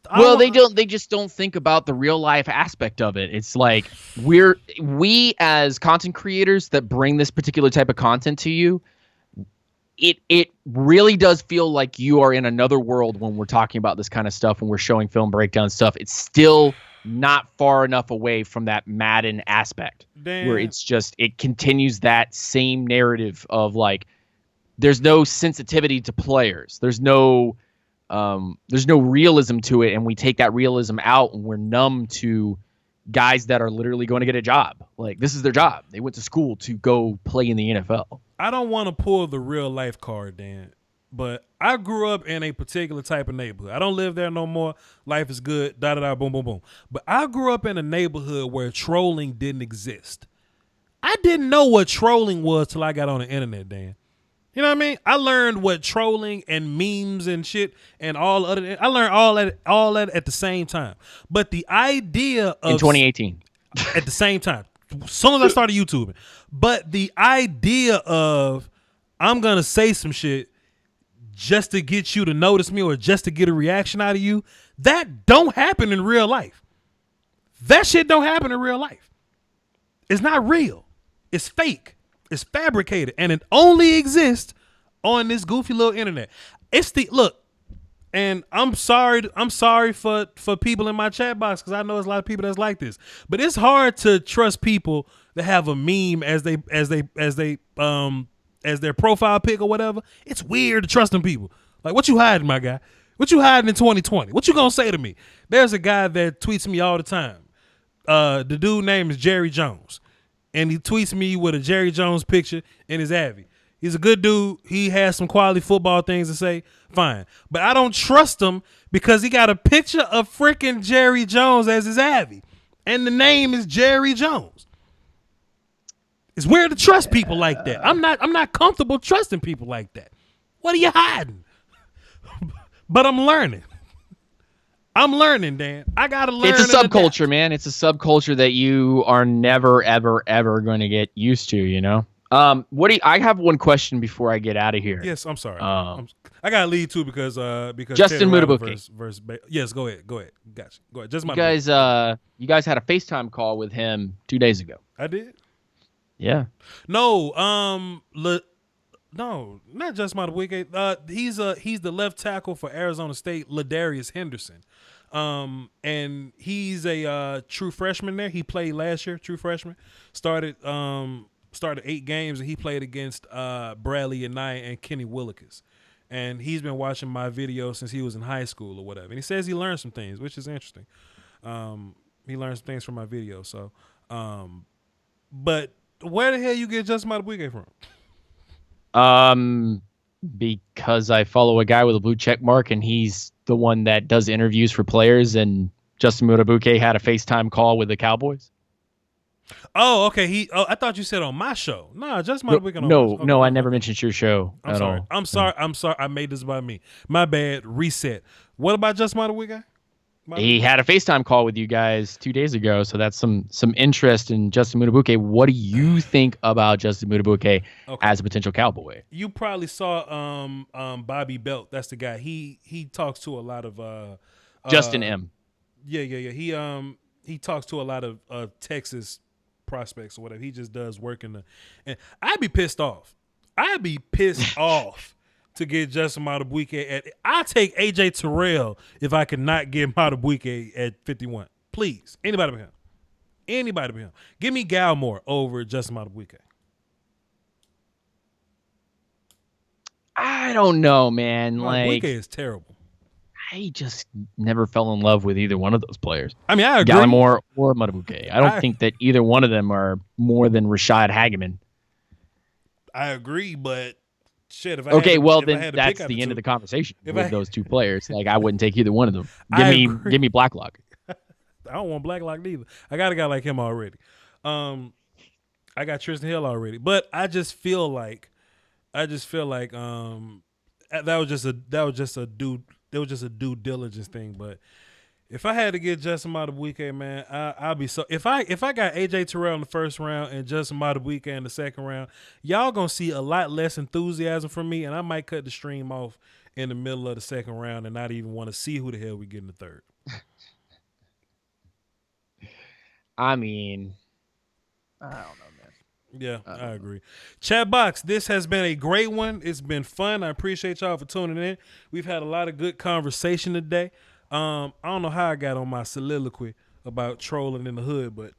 They just don't think about the real life aspect of it. It's like we as content creators that bring this particular type of content to you, it really does feel like you are in another world when we're talking about this kind of stuff, when we're showing film breakdown stuff. It's still not far enough away from that Madden aspect where it's just, it continues that same narrative of like, there's no sensitivity to players. There's no realism to it. And we take that realism out and we're numb to guys that are literally going to get a job. Like, this is their job. They went to school to go play in the NFL. I don't want to pull the real life card, Dan, but I grew up in a particular type of neighborhood. I don't live there no more. Life is good, da-da-da, boom, boom, boom. But I grew up in a neighborhood where trolling didn't exist. I didn't know what trolling was till I got on the internet, Dan. You know what I mean? I learned what trolling and memes and shit and I learned all that at the same time. But the idea of... In 2018. At the same time. As soon as I started YouTubing. But the idea of I'm going to say some shit just to get you to notice me or just to get a reaction out of you, that don't happen in real life. That shit don't happen in real life. It's not real. It's fake. It's fabricated. And it only exists on this goofy little internet. And I'm sorry for people in my chat box because I know there's a lot of people that's like this. But it's hard to trust people that have a meme as their profile pic or whatever. It's weird to trust them people. Like, what you hiding, my guy? What you hiding in 2020? What you gonna say to me? There's a guy that tweets me all the time. The dude name is Jerry Jones, and he tweets me with a Jerry Jones picture in his Avi. He's a good dude. He has some quality football things to say. Fine. But I don't trust him because he got a picture of freaking Jerry Jones as his Avi. And the name is Jerry Jones. It's weird to trust people like that. I'm not comfortable trusting people like that. What are you hiding? But I'm learning. Dan. I gotta learn. It's a subculture, man. It's a subculture that you are never, ever, ever going to get used to, you know? I have one question before I get out of here. Yes, I'm sorry. I gotta leave too because Justin Mutabuke versus yes, go ahead. Gotcha. Go ahead. Just you guys had a FaceTime call with him 2 days ago. I did. Yeah. No, no, not just Mutabuke. He's the left tackle for Arizona State, Ladarius Henderson. And he's a true freshman there. He played last year, true freshman. Started 8 games, and he played against Bradley Anaya and Kenny Willikers. And he's been watching my videos since he was in high school or whatever. And he says he learned some things, which is interesting. He learned some things from my videos. So, but where the hell you get Justin Mutabuke from? Because I follow a guy with a blue check mark, and he's the one that does interviews for players. And Justin Mutabuke had a FaceTime call with the Cowboys. Oh, okay. I thought you said on my show. Nah, just my weekend. No, I never mentioned your show I'm at sorry. all. I'm sorry. I made this by me. My bad. Reset. What about just my weekend? He had a FaceTime call with you guys 2 days ago, so that's some interest in Justin Mutabuke. What do you think about Justin Mutabuke as a potential Cowboy? You probably saw Bobby Belt. That's the guy. He talks to a lot of Justin M. Yeah. He talks to a lot of Texas prospects or whatever. He just does work and I'd be pissed off. To get Justin Mutabuke I'll take AJ Terrell if I could not get Mutabuke at 51. Please. Anybody but him. Give me Galmore over Justin Mutabuke. I don't know, man. Mutabuke is terrible. I just never fell in love with either one of those players. I mean, I agree. Gallimore or Mutabuke. I don't think that either one of them are more than Rashad Hageman. I agree, but shit. That's the end of the conversation with those two players. Like, I wouldn't take either one of them. Give me Blacklock. I don't want Blacklock neither. I got a guy like him already. I got Tristan Hill already, but I just feel like that was just a dude just a due diligence thing. But if I had to get Justin Madubuike, man, I'll be so. If I got AJ Terrell in the first round and Justin Madubuike in the second round, y'all gonna see a lot less enthusiasm from me, and I might cut the stream off in the middle of the second round and not even want to see who the hell we get in the third. I mean, I don't know, man. Yeah, I agree. Chat box, this has been a great one. It's been fun. I appreciate y'all for tuning in. We've had a lot of good conversation today. I don't know how I got on my soliloquy about trolling in the hood, but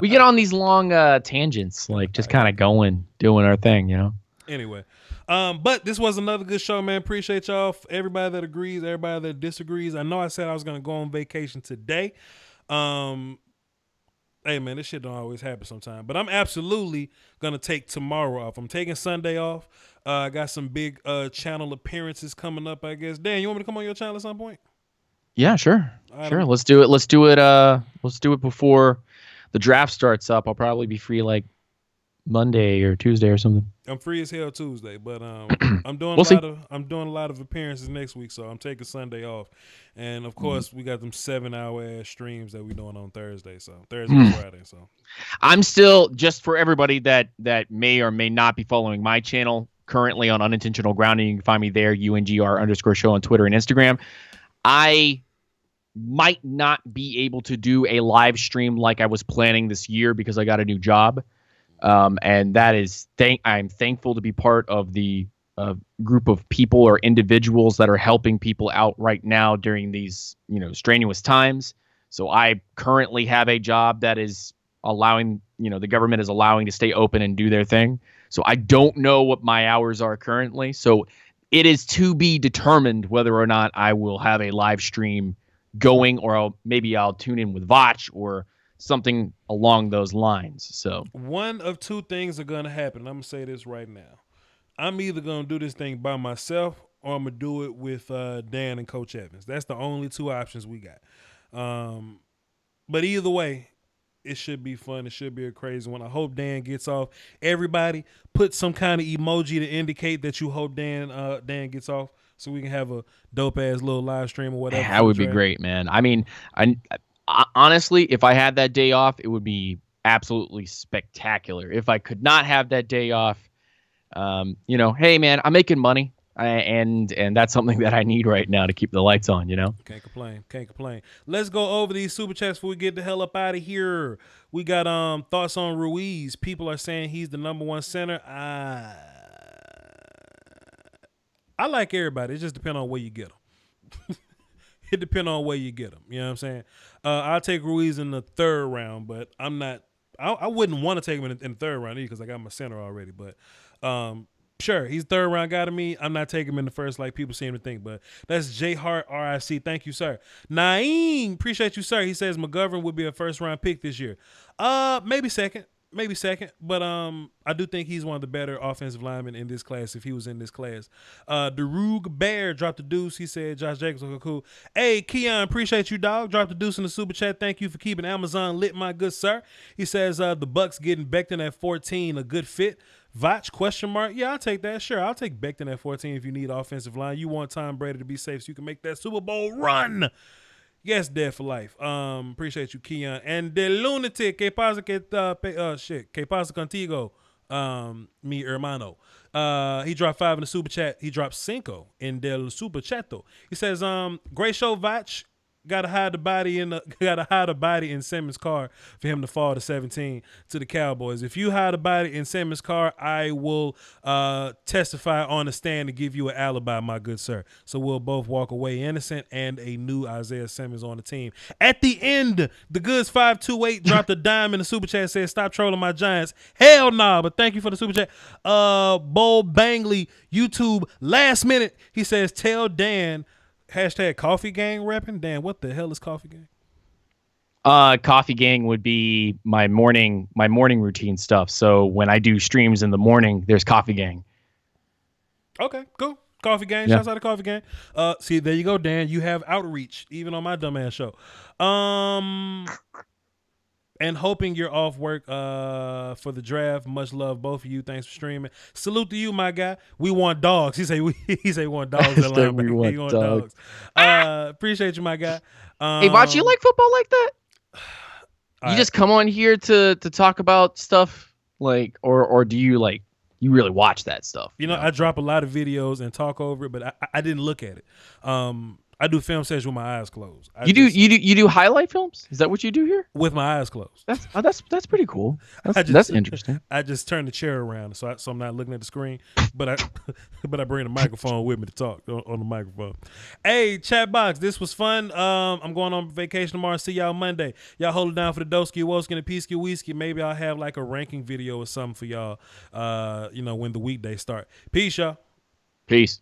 we get on these long tangents, like just kind of doing our thing, you know. Anyway, but this was another good show, man. Appreciate y'all. Everybody that agrees, everybody that disagrees. I know I said I was gonna go on vacation today. Hey man, this shit don't always happen sometimes. But I'm absolutely gonna take tomorrow off. I'm taking Sunday off. I got some big channel appearances coming up, I guess. Dan, you want me to come on your channel at some point? Yeah, sure. Sure. Let's do it. Let's do it before the draft starts up. I'll probably be free like Monday or Tuesday or something. I'm free as hell Tuesday, but I'm doing a lot of appearances next week, so I'm taking Sunday off. And of course, we got them 7-hour ass streams that we doing on Thursday, so Thursday and Friday. So I'm still, just for everybody that may or may not be following my channel currently on Unintentional Grounding, you can find me there, UNGR_show on Twitter and Instagram. I might not be able to do a live stream like I was planning this year because I got a new job. And that is, I'm thankful to be part of the group of people or individuals that are helping people out right now during these, strenuous times. So I currently have a job that is allowing, the government is allowing to stay open and do their thing. So I don't know what my hours are currently. So it is to be determined whether or not I will have a live stream going, or maybe I'll tune in with Voch or something along those lines. So one of two things are going to happen. I'm going to say this right now. I'm either going to do this thing by myself or I'm going to do it with Dan and Coach Evans. That's the only two options we got. But either way, it should be fun. It should be a crazy one. I hope Dan gets off. Everybody put some kind of emoji to indicate that you hope Dan gets off so we can have a dope-ass little live stream or whatever. That would be great, man. I mean, honestly, if I had that day off, it would be absolutely spectacular. If I could not have that day off, hey man, I'm making money, and that's something that I need right now to keep the lights on. Can't complain. Let's go over these super chats before we get the hell up out of here. We got thoughts on Ruiz. People are saying he's the number one center. I like everybody. It just depends on where you get them. It depends on where you get them. You know what I'm saying? I'll take Ruiz in the third round, but I'm not. I wouldn't want to take him in the third round either because I got my center already. But sure, he's third round guy to me. I'm not taking him in the first like people seem to think. But that's J Hart RIC. Thank you, sir. Naeem, appreciate you, sir. He says McGovern would be a first round pick this year. Maybe second. But I do think he's one of the better offensive linemen in this class if he was in this class. Darug Bear dropped the deuce. He said Josh Jacobs look cool. Hey, Keon, appreciate you, dog. Dropped the deuce in the super chat. Thank you for keeping Amazon lit, my good sir. He says the Bucks getting Becton at 14, a good fit. Voch, question mark. Yeah, I'll take that. Sure, I'll take Becton at 14 if you need offensive line. You want Tom Brady to be safe so you can make that Super Bowl run. Yes, dead for life. Appreciate you, Keon. And the lunatic, que pasa contigo, mi hermano. He dropped 5 in the super chat. He dropped 5 in del super chato. He says, great show, Voch. Gotta hide the body in Simmons' car for him to fall to 17 to the Cowboys. If you hide a body in Simmons' car, I will testify on the stand to give you an alibi, my good sir. So we'll both walk away innocent and a new Isaiah Simmons on the team. At the end, the Goods 528 dropped a dime in the super chat, says stop trolling my Giants. Hell nah, but thank you for the super chat. Bo Bangley, YouTube, last minute, he says tell Dan hashtag Coffee Gang repping. Dan, what the hell is Coffee Gang? Coffee Gang would be my morning routine stuff. So when I do streams in the morning, there's Coffee Gang. Okay, cool. Coffee Gang. Yeah. Shouts out to Coffee Gang. See, there you go, Dan. You have outreach, even on my dumbass show. And hoping you're off work for the draft. Much love, both of you. Thanks for streaming. Salute to you, my guy. We want dogs. He say we want dogs. At linebacker. We want dogs. Appreciate you, my guy. Hey, Voch, you like football like that? You just come on here to talk about stuff like, or do you like you really watch that stuff? You know, I drop a lot of videos and talk over it, but I didn't look at it. I do film sessions with my eyes closed. You do highlight films? Is that what you do here? With my eyes closed. That's pretty cool. That's interesting. I just turn the chair around so I'm not looking at the screen, but I bring the microphone with me to talk on the microphone. Hey, chat box, this was fun. I'm going on vacation tomorrow. See y'all Monday. Y'all hold it down for the Doski Woski and the Peasky Whiskey. Maybe I'll have like a ranking video or something for y'all. When the weekdays start. Peace, y'all. Peace.